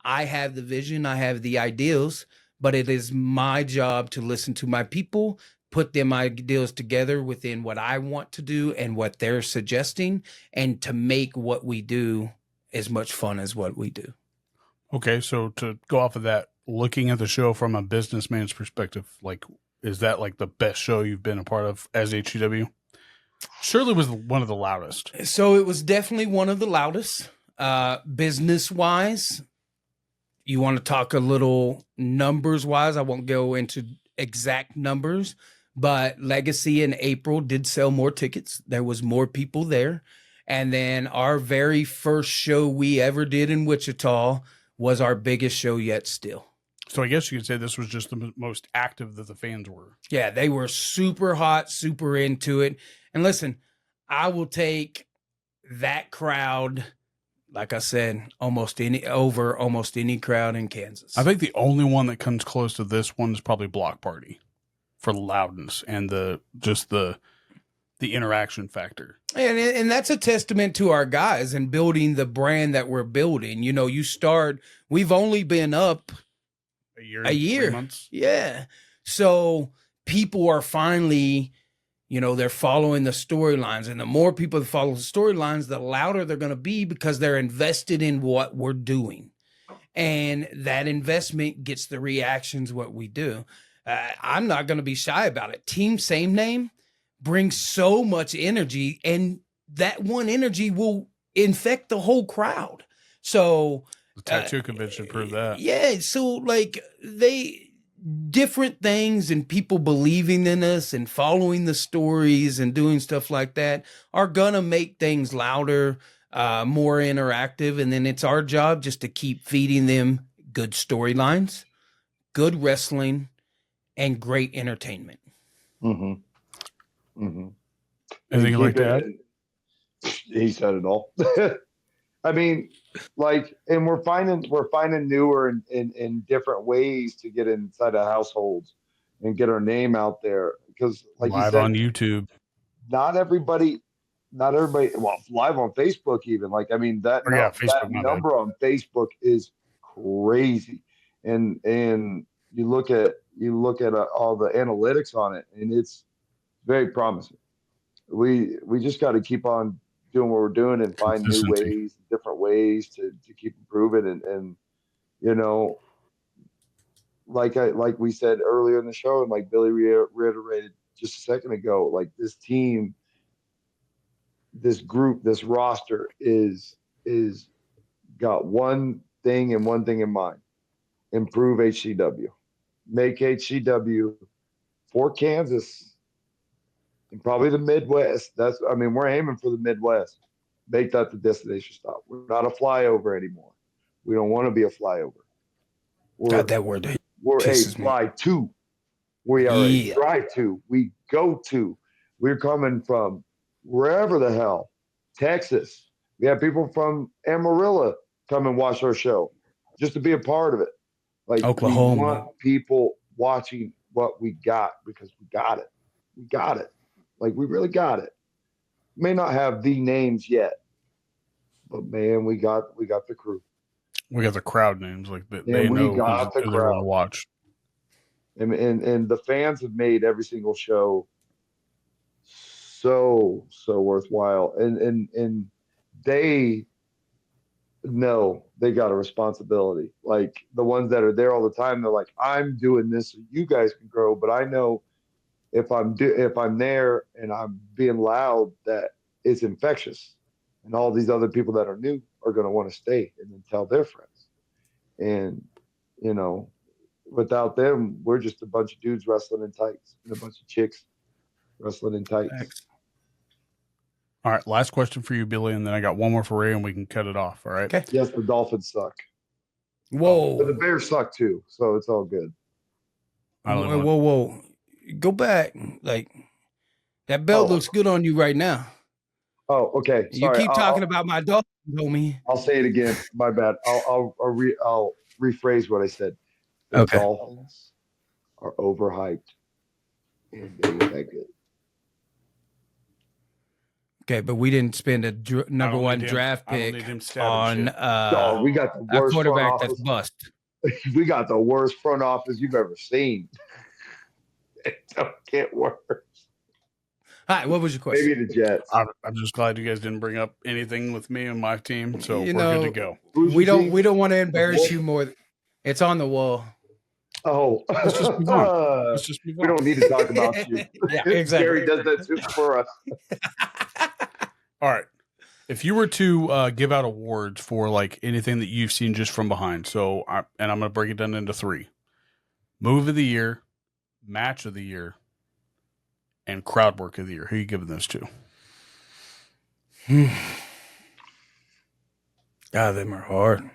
I have the vision, I have the ideals, but it is my job to listen to my people, put them ideas together within what I want to do and what they're suggesting, and to make what we do as much fun as what we do.
Okay, so to go off of that, looking at the show from a businessman's perspective, like, is that like the best show you've been a part of as HCW? Surely was one of the loudest.
So it was definitely one of the loudest. Business wise, you want to talk a little numbers wise. I won't go into exact numbers, but Legacy in April did sell more tickets. There was more people there. And then our very first show we ever did in Wichita was our biggest show yet still.
So I guess you could say this was just the most active that the fans were.
Yeah, they were super hot, super into it. And listen, I will take that crowd, like I said, almost any crowd in Kansas.
I think the only one that comes close to this one is probably Block Party for loudness and the interaction factor.
And that's a testament to our guys and building the brand that we're building. We've only been up a year.
3 months.
Yeah. So people are finally, they're following the storylines, and the more people that follow the storylines, the louder they're going to be because they're invested in what we're doing. And that investment gets the reactions, what we do. I'm not going to be shy about it. Team Same Name brings so much energy, and that one energy will infect the whole crowd. So
the tattoo convention proved that.
Yeah. So different things and people believing in us and following the stories and doing stuff like that are going to make things louder, more interactive. And then it's our job just to keep feeding them good storylines, good wrestling, and great entertainment.
Mm-hmm. Mm-hmm.
Anything you like to add?
He said it all. I mean, and we're finding newer and different ways to get inside of households and get our name out there. Because like
live
you said,
on YouTube.
Not everybody, well, live on Facebook even. That number on Facebook is crazy. And you look at all the analytics on it, and it's very promising. We just got to keep on doing what we're doing and find new ways, different ways to keep improving. And like we said earlier in the show, and like Billy reiterated just a second ago, like this team, this group, this roster is got one thing in mind: improve HCW, make HCW for Kansas and probably the Midwest. We're aiming for the Midwest. Make that the destination stop. We're not a flyover anymore. We don't want to be a flyover.
Got that word.
We're a fly to. We are a drive to. We go to. We're coming from wherever the hell, Texas. We have people from Amarillo come and watch our show just to be a part of it. Like we
Oklahoma.
want people watching what we got because we got it. We got it. Like we really got it. May not have the names yet, but man, we got the crew.
We got the crowd names, like
And
they
we
know
got the
who they want to
crowd.
watch.
And the fans have made every single show so worthwhile. And they know they got a responsibility. Like the ones that are there all the time, they're like, I'm doing this so you guys can grow, but I know if I'm there and I'm being loud, that it's infectious, and all these other people that are new are going to want to stay and then tell their friends. And you know, without them, we're just a bunch of dudes wrestling in tights and a bunch of chicks wrestling in tights.
Thanks.
All right, last question for you, Billy, and then I got one more for Ray, and we can cut it off. All right.
Okay.
Yes, the Dolphins suck.
Whoa.
But the Bears suck too, so it's all good.
Whoa. Go back. Like, that belt looks good on you right now.
Oh, okay.
You
Sorry.
keep talking about my Dolphins, homie.
I'll say it again. My bad. I'll rephrase what I said. The
Okay.
Dolphins are overhyped, and they ain't that good.
Okay, but we didn't spend a number one draft pick on
We got the
a
worst
quarterback
front
that's
office.
bust.
We got the worst front office you've ever seen. It don't get worse.
All right, what was your question?
Maybe the Jets.
I'm just glad you guys didn't bring up anything with me and my team, so we're good to go.
We don't want to embarrass you more. It's on the wall.
Oh,
let's just move on.
We don't need to talk about you.
Yeah, exactly.
Gary does that too for us.
All right. If you were to give out awards for like anything that you've seen just from behind, and I'm going to break it down into 3: move of the year, match of the year, and crowd work of the year. Who are you giving those to?
God, them are hard.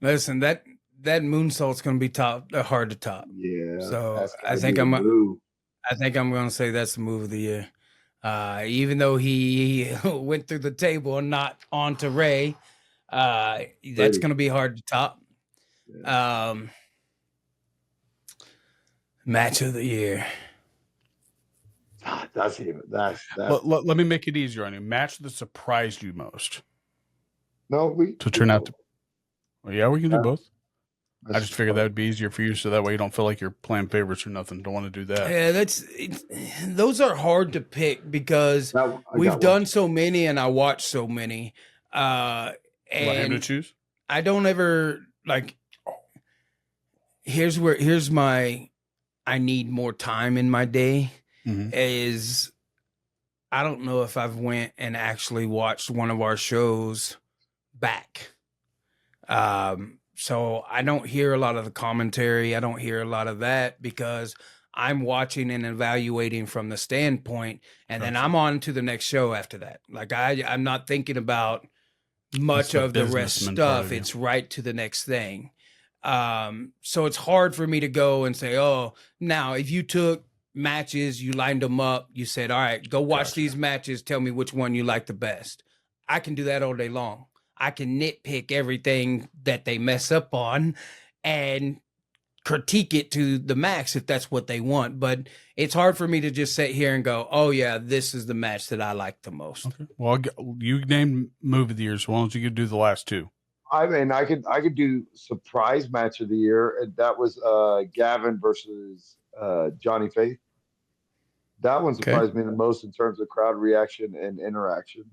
Listen, that moonsault's going to be hard to top.
Yeah.
So I think I'm going to say that's the move of the year. Even though he went through the table and not onto Ray, that's going to be hard to top. Yeah. Match of the year.
That's even that's.
Let me make it easier on you. Match that surprised you most.
No,
to turn out to. Well, yeah, we can do both. I just figured that would be easier for you, so that way you don't feel like you're playing favorites or nothing. Don't want to do that.
Yeah, those are hard to pick because we've done so many, and I watch so many. And
want him to choose?
I don't ever like. Here's my. I need more time in my day. Mm-hmm. Is I don't know if I've went and actually watched one of our shows back. So I don't hear a lot of the commentary. I don't hear a lot of that because I'm watching and evaluating from the standpoint, and then I'm on to the next show after that. Like I'm not thinking about much of the rest stuff. It's right to the next thing. So it's hard for me to go and say, oh, now if you took matches, you lined them up, you said, all right, go watch these matches, tell me which one you like the best. I can do that all day long. I can nitpick everything that they mess up on and critique it to the max if that's what they want. But it's hard for me to just sit here and go, oh yeah, this is the match that I like the most.
Okay. Well, you named move of the year, so why don't you do the last 2?
I mean, I could do surprise match of the year, and that was Gavin versus Johnny Faith. That one surprised me the most in terms of crowd reaction and interaction.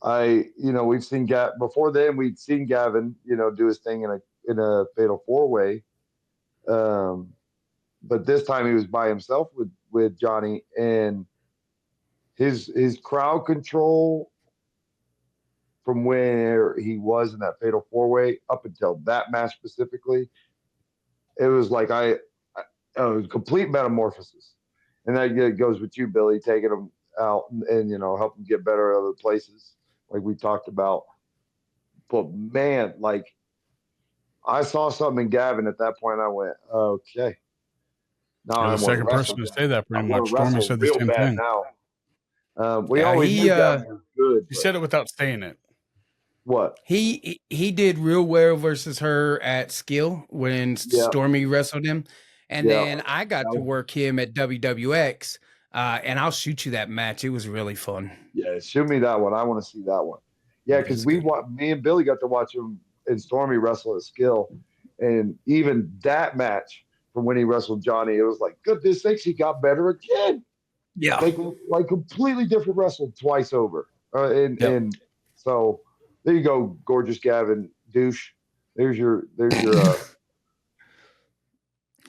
We've seen before then. We'd seen Gavin, do his thing in a fatal 4-way. But this time he was by himself with Johnny, and his crowd control from where he was in that fatal 4-way up until that match specifically, it was like it was complete metamorphosis. And that goes with you, Billy, taking him out and help him get better at other places, like we talked about. But man, like I saw something in Gavin at that point. I went, okay.
Now I'm the second person to say that pretty much. Stormy said the same thing.
Now, We
Yeah,
always knew Gavin was good.
You
but-
said it without saying it.
What?
he did real well versus her at skill when
Yeah.
Stormy wrestled him, and
Yeah.
then I got to work him at WWX, and I'll shoot you that match. It was really fun.
Yeah, shoot me that one. I want to see that one. Yeah, because me and Billy got to watch him and Stormy wrestle at skill, and even that match from when he wrestled Johnny, it was like, goodness sakes, he got better again.
Yeah,
like completely different wrestle twice over. And so there you go, gorgeous Gavin douche. There's your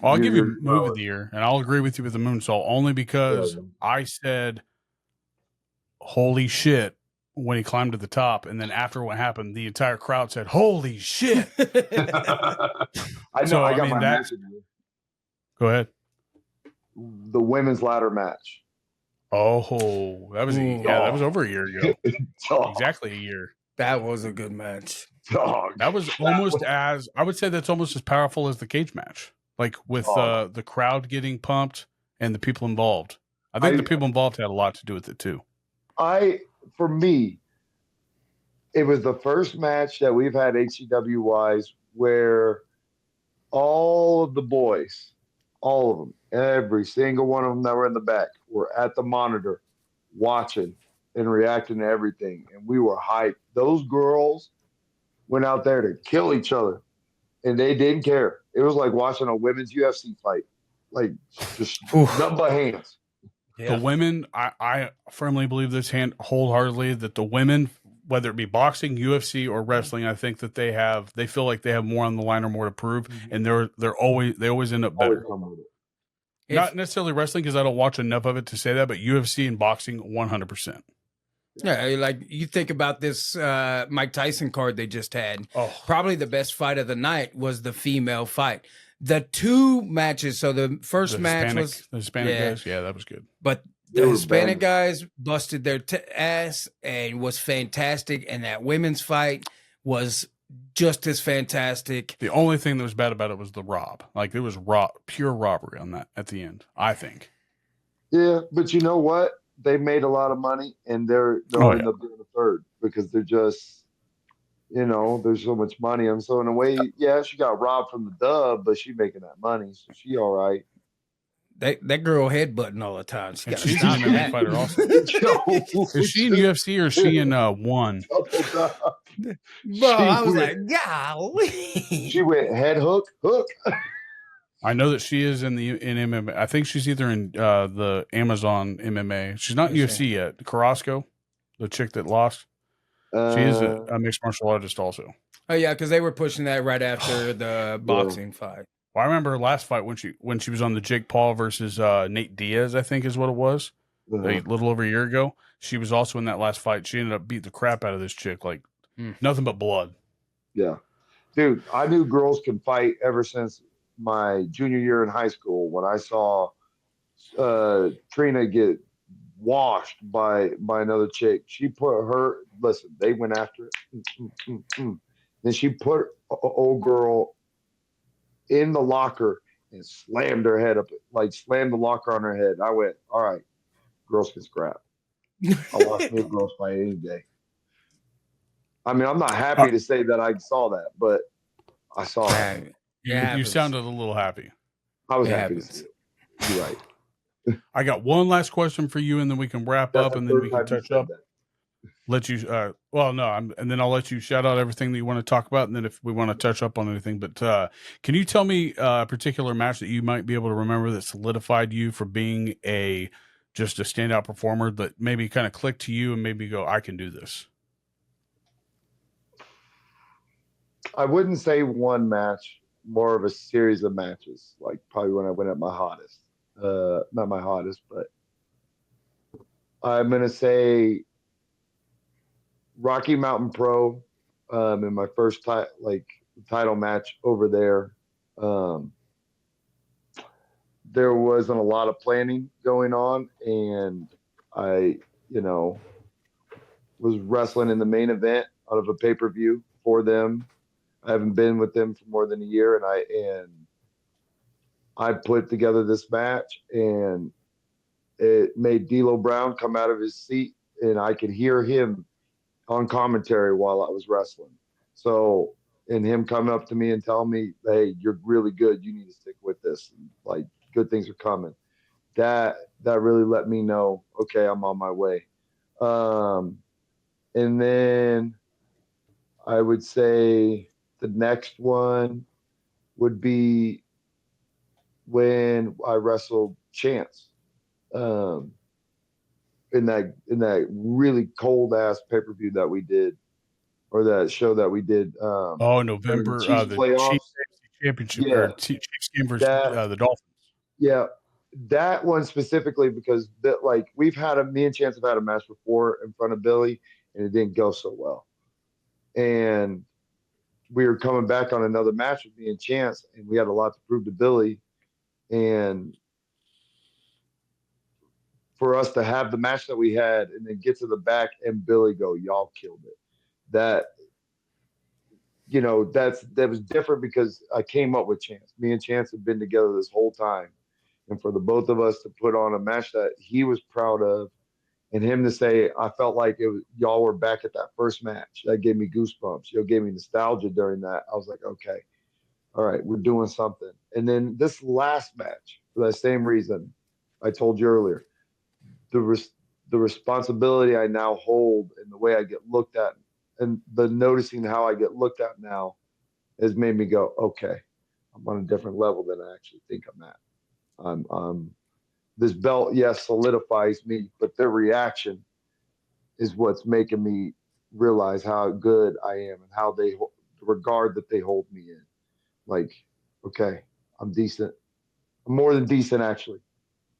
I'll give you
your
move of the year, and I'll agree with you with the moonsault only because I said, "Holy shit!" when he climbed to the top, and then after what happened, the entire crowd said, "Holy shit!"
I know.
So,
I
I
got
mean,
my
that's-
match in here.
Go ahead.
The women's ladder match.
Oh, that was that was over a year ago. Exactly a year.
that was a good match.
Dog.
That was almost as I would say that's almost as powerful as the cage match. Like with the crowd getting pumped and the people involved. I think the people involved had a lot to do with it too.
For me, it was the first match that we've had HCW wise where all of the boys, all of them, every single one of them that were in the back were at the monitor watching and reacting to everything. And we were hyped. Those girls went out there to kill each other and they didn't care. It was like watching a women's UFC fight, like just nothing but hands.
Yeah. The women, I firmly believe this wholeheartedly that the women, whether it be boxing, UFC, or wrestling, I think that they feel like they have more on the line or more to prove, and they always end up better. Not necessarily wrestling because I don't watch enough of it to say that, but UFC and boxing, 100%.
Yeah, like you think about this Mike Tyson card they just had.
Oh,
probably the best fight of the night was the female fight. The two matches. So the first match was
the Hispanic guys. Yeah, that was good.
But the Hispanic guys busted their ass and was fantastic, and that women's fight was just as fantastic.
The only thing that was bad about it was the rob. Like there was pure robbery on that at the end, I think.
Yeah, but you know what? They made a lot of money, and they'll end up doing a third because they're just, there's so much money. And so in a way, yeah, she got robbed from the dub, but she making that money, so she all right.
That girl headbutting all the time. She's
an MMA fighter also. Is she in UFC or is she in one?
Bro, I was like, golly.
She went head hook.
I know that she is in MMA. I think she's either in the Amazon MMA. She's not in UFC yet. Carrasco, the chick that lost. She is a mixed martial artist also.
Oh yeah, because they were pushing that right after the boxing fight.
Well, I remember her last fight when she was on the Jake Paul versus Nate Diaz, I think is what it was, a little over a year ago. She was also in that last fight. She ended up beating the crap out of this chick, like nothing but blood.
Yeah, dude, I knew girls can fight ever since my junior year in high school when I saw Trina get washed by another chick. She put her. Listen, they went after it. Then she put old girl in the locker and slammed her head up, like slammed the locker on her head. I went, all right, girls can scrap. I'll watch new girls fight any day. I mean, I'm not happy to say that I saw that, but I saw it.
You sounded a little happy.
I was happy to see it. You're right.
I got one last question for you, and then we can wrap up, and then we can touch up. Let you, and then I'll let you shout out everything that you want to talk about, and then if we want to touch up on anything. But can you tell me a particular match that you might be able to remember that solidified you for being just a standout performer that maybe kind of clicked to you and maybe go, I can do this?
I wouldn't say one match, more of a series of matches, like probably when I went at my hottest. Not my hottest, but I'm going to say Rocky Mountain Pro in my first title match over there. There wasn't a lot of planning going on, and I, was wrestling in the main event out of a pay-per-view for them. I haven't been with them for more than a year, and I put together this match, and it made D'Lo Brown come out of his seat, and I could hear him on commentary while I was wrestling. So, and him coming up to me and telling me, "Hey, you're really good. You need to stick with this. And, like, good things are coming." That really let me know, okay, I'm on my way. Um, and then I would say the next one would be when I wrestled Chance. Um, in that really cold ass pay-per-view that we did, or that show that we did,
Oh,
during the
November,
Chiefs
the
playoffs.
Chiefs AFC Championship or
Yeah,
Chiefs game versus
that
the Dolphins.
yeah, that one specifically because that, like, me and Chance have had a match before in front of Billy, and it didn't go so well. And we were coming back on another match with me and Chance, and we had a lot to prove to Billy. And for us to have the match that we had and then get to the back and Billy go, "Y'all killed it." That, that was different because I came up with Chance. Me and Chance had been together this whole time. And for the both of us to put on a match that he was proud of, and him to say, I felt like y'all were back at that first match. That gave me goosebumps. Gave me nostalgia during that. I was like, okay, all right, we're doing something. And then this last match, for that same reason I told you earlier, the the responsibility I now hold and the way I get looked at, and the noticing how I get looked at now, has made me go, okay, I'm on a different level than I actually think I'm at. I'm this belt, yes, solidifies me, but their reaction is what's making me realize how good I am and how the regard that they hold me in. Like, okay, I'm decent. I'm more than decent, actually.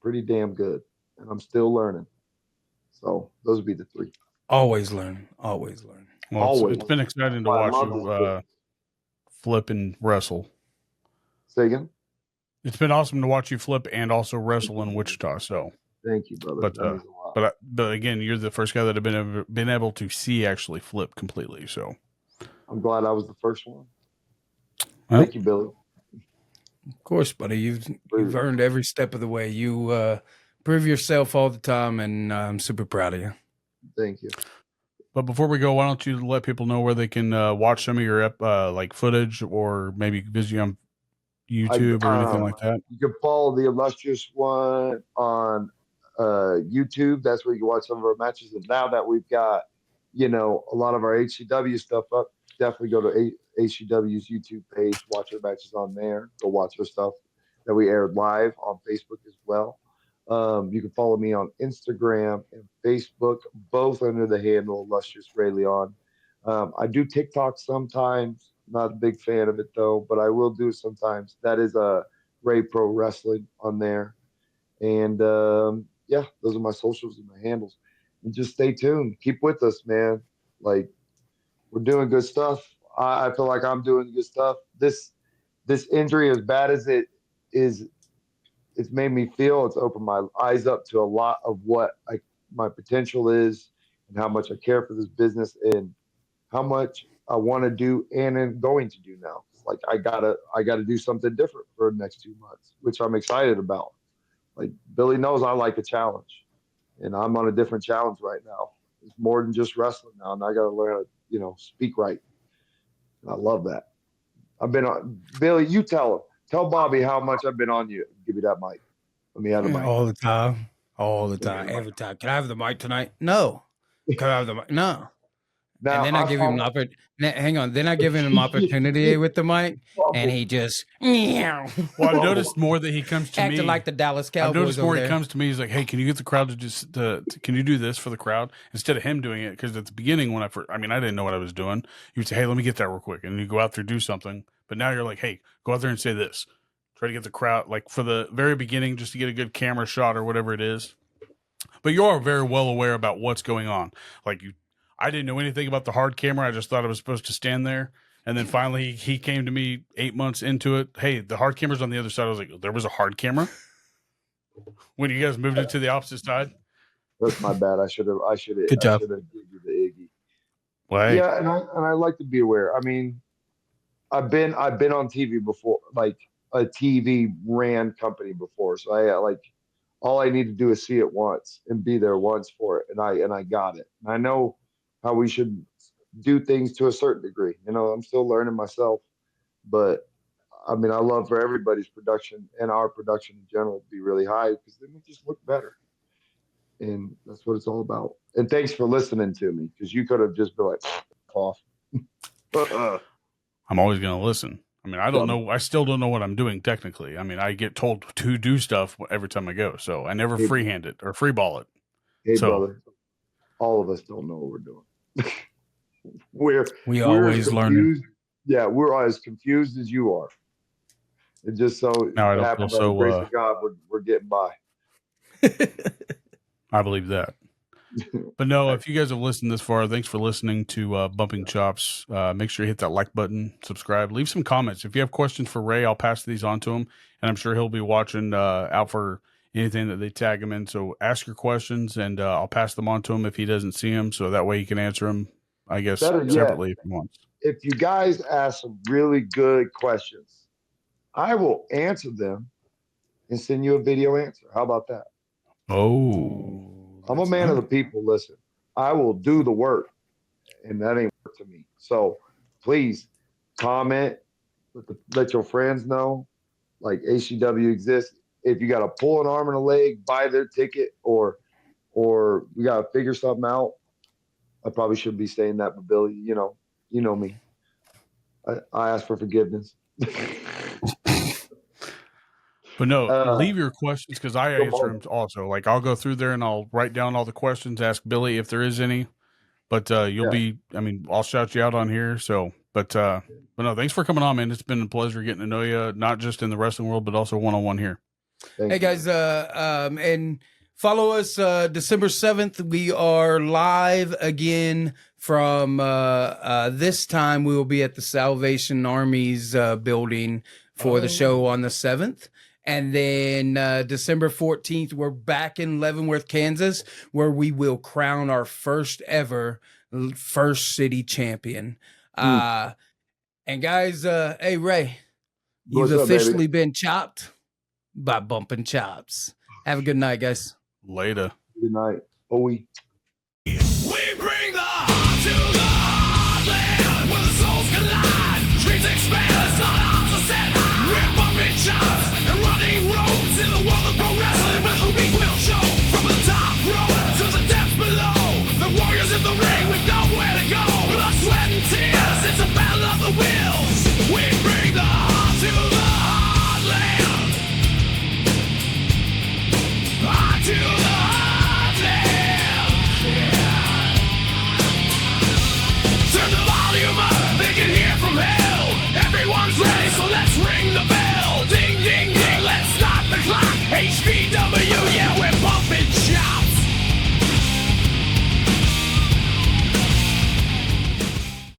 Pretty damn good. And I'm still learning. So those would be the three.
Always learn. Always learn.
Well,
Always.
it's been
That's
exciting to
why I
watch
love this
you
business.
flip and wrestle.
Say again?
It's been awesome to watch you flip and also wrestle in Wichita. So,
Thank you, brother.
but
That means a lot.
but again, you're the first guy that I've been able to see actually flip completely. So,
I'm glad I was the first one.
well,
Thank you, Billy.
Of course, buddy. You've earned every step of the way. You prove yourself all the time, and I'm super proud of you.
Thank you.
but before we go, why don't you let people know where they can watch some of your like footage or maybe visit you on YouTube or anything like that?
You can follow the Illustrious one on YouTube. That's where you can watch some of our matches. And now that we've got, a lot of our HCW stuff up, definitely go to HCW's YouTube page, watch our matches on there. Go watch our stuff that we aired live on Facebook as well. You can follow me on Instagram and Facebook, both under the handle Illustrious Ray León. I do TikTok sometimes. Not a big fan of it though, but I will do it sometimes. That is Ray Pro Wrestling on there. And yeah, those are my socials and my handles. And just stay tuned. Keep with us, man. Like, we're doing good stuff. I feel like I'm doing good stuff. This injury, as bad as it is, it's made me feel. It's opened my eyes up to a lot of what my potential is, and how much I care for this business, and how much I want to do and am going to do now. Like, I gotta do something different for the next 2 months, which I'm excited about. Like, Billy knows I like a challenge, and I'm on a different challenge right now. It's more than just wrestling now, and I got to learn how to, speak right. And I love that. I've been on Billy. You tell Bobby how much I've been on you. Give me that mic. Let me have the mic.
All the time. All the
Let me have
time.
the mic.
Every time. Can I have the mic tonight? No. Can I have the mic? No. And
Now
then I
I
give him an
fumble.
opportunity. Hang on. Then I give him an opportunity with the mic, and
Fumble.
he just meow.
Well, I've
Fumble.
noticed more that he comes to
Acting
me.
like the Dallas
I've
Cowboys
noticed
over
more he
there.
comes to me. He's like, "Hey, can you get the crowd to just can you do this for the crowd instead of him doing it?" Because at the beginning, when I didn't know what I was doing. You would say, "Hey, let me get that real quick," and you go out there do something. But now you're like, "Hey, go out there and say this." Try to get the crowd, like for the very beginning, just to get a good camera shot or whatever it is. But you are very well aware about what's going on. Like I didn't know anything about the hard camera. I just thought I was supposed to stand there. And then finally, he came to me 8 months into it. Hey, the hard camera's on the other side. I was like, there was a hard camera when you guys moved it to the opposite side.
That's my bad. I should have. I should have.
Good
I
job.
should have given you the Iggy.
Well, hey,
Yeah, and I like to be aware. I mean, I've been on TV before, like a TV ran company before. So I like All I need to do is see it once and be there once for it, and I got it. And I know how we should do things to a certain degree. You know, I'm still learning myself, but I mean, I love for everybody's production and our production in general to be really high because then we just look better, and that's what it's all about. And thanks for listening to me because you could have just been like, off.
I'm always going to listen. I mean, I don't know. I still don't know what I'm doing technically. I mean, I get told to do stuff every time I go, so I never
Hey,
freehand it or freeball it.
hey,
So,
brother, all of us don't know what we're doing.
We
we're as
always learning.
confused. Yeah, we're as confused as you are. It just so
now I don't feel
happened by the grace of God we're getting by.
I believe that. But no, if you guys have listened this far, thanks for listening to Bumping Chops. Make sure you hit that like button, subscribe, leave some comments. If you have questions for Ray, I'll pass these on to him, and I'm sure he'll be watching out for anything that they tag him in. So ask your questions, and I'll pass them on to him if he doesn't see them, so that way he can answer them, I guess,
Better yet,
separately if he wants.
if you guys ask some really good questions, I will answer them and send you a video answer. How about that?
Oh,
I'm a man of the people. Listen, I will do the work, and that ain't work to me. So please comment, let your friends know, like HCW exists. If you got to pull an arm and a leg, buy their ticket, or we got to figure something out. I probably shouldn't be saying that, but Billy, you know me. I ask for forgiveness.
But no, leave your questions because I answer them also. Like I'll go through there and I'll write down all the questions, ask Billy if there is any. But you'll be, I mean, I'll shout you out on here. So, but no, thanks for coming on, man. It's been a pleasure getting to know you, not just in the wrestling world, but also one-on-one here.
Hey guys, and follow us December 7th. We are live again from this time. We will be at the Salvation Army's building for the show on the 7th. And then December 14th, we're back in Leavenworth, Kansas, where we will crown our first ever First City champion. And guys, hey Ray, you've officially been chopped by Bumping Chops. Have a good night, guys.
Later.
Good night.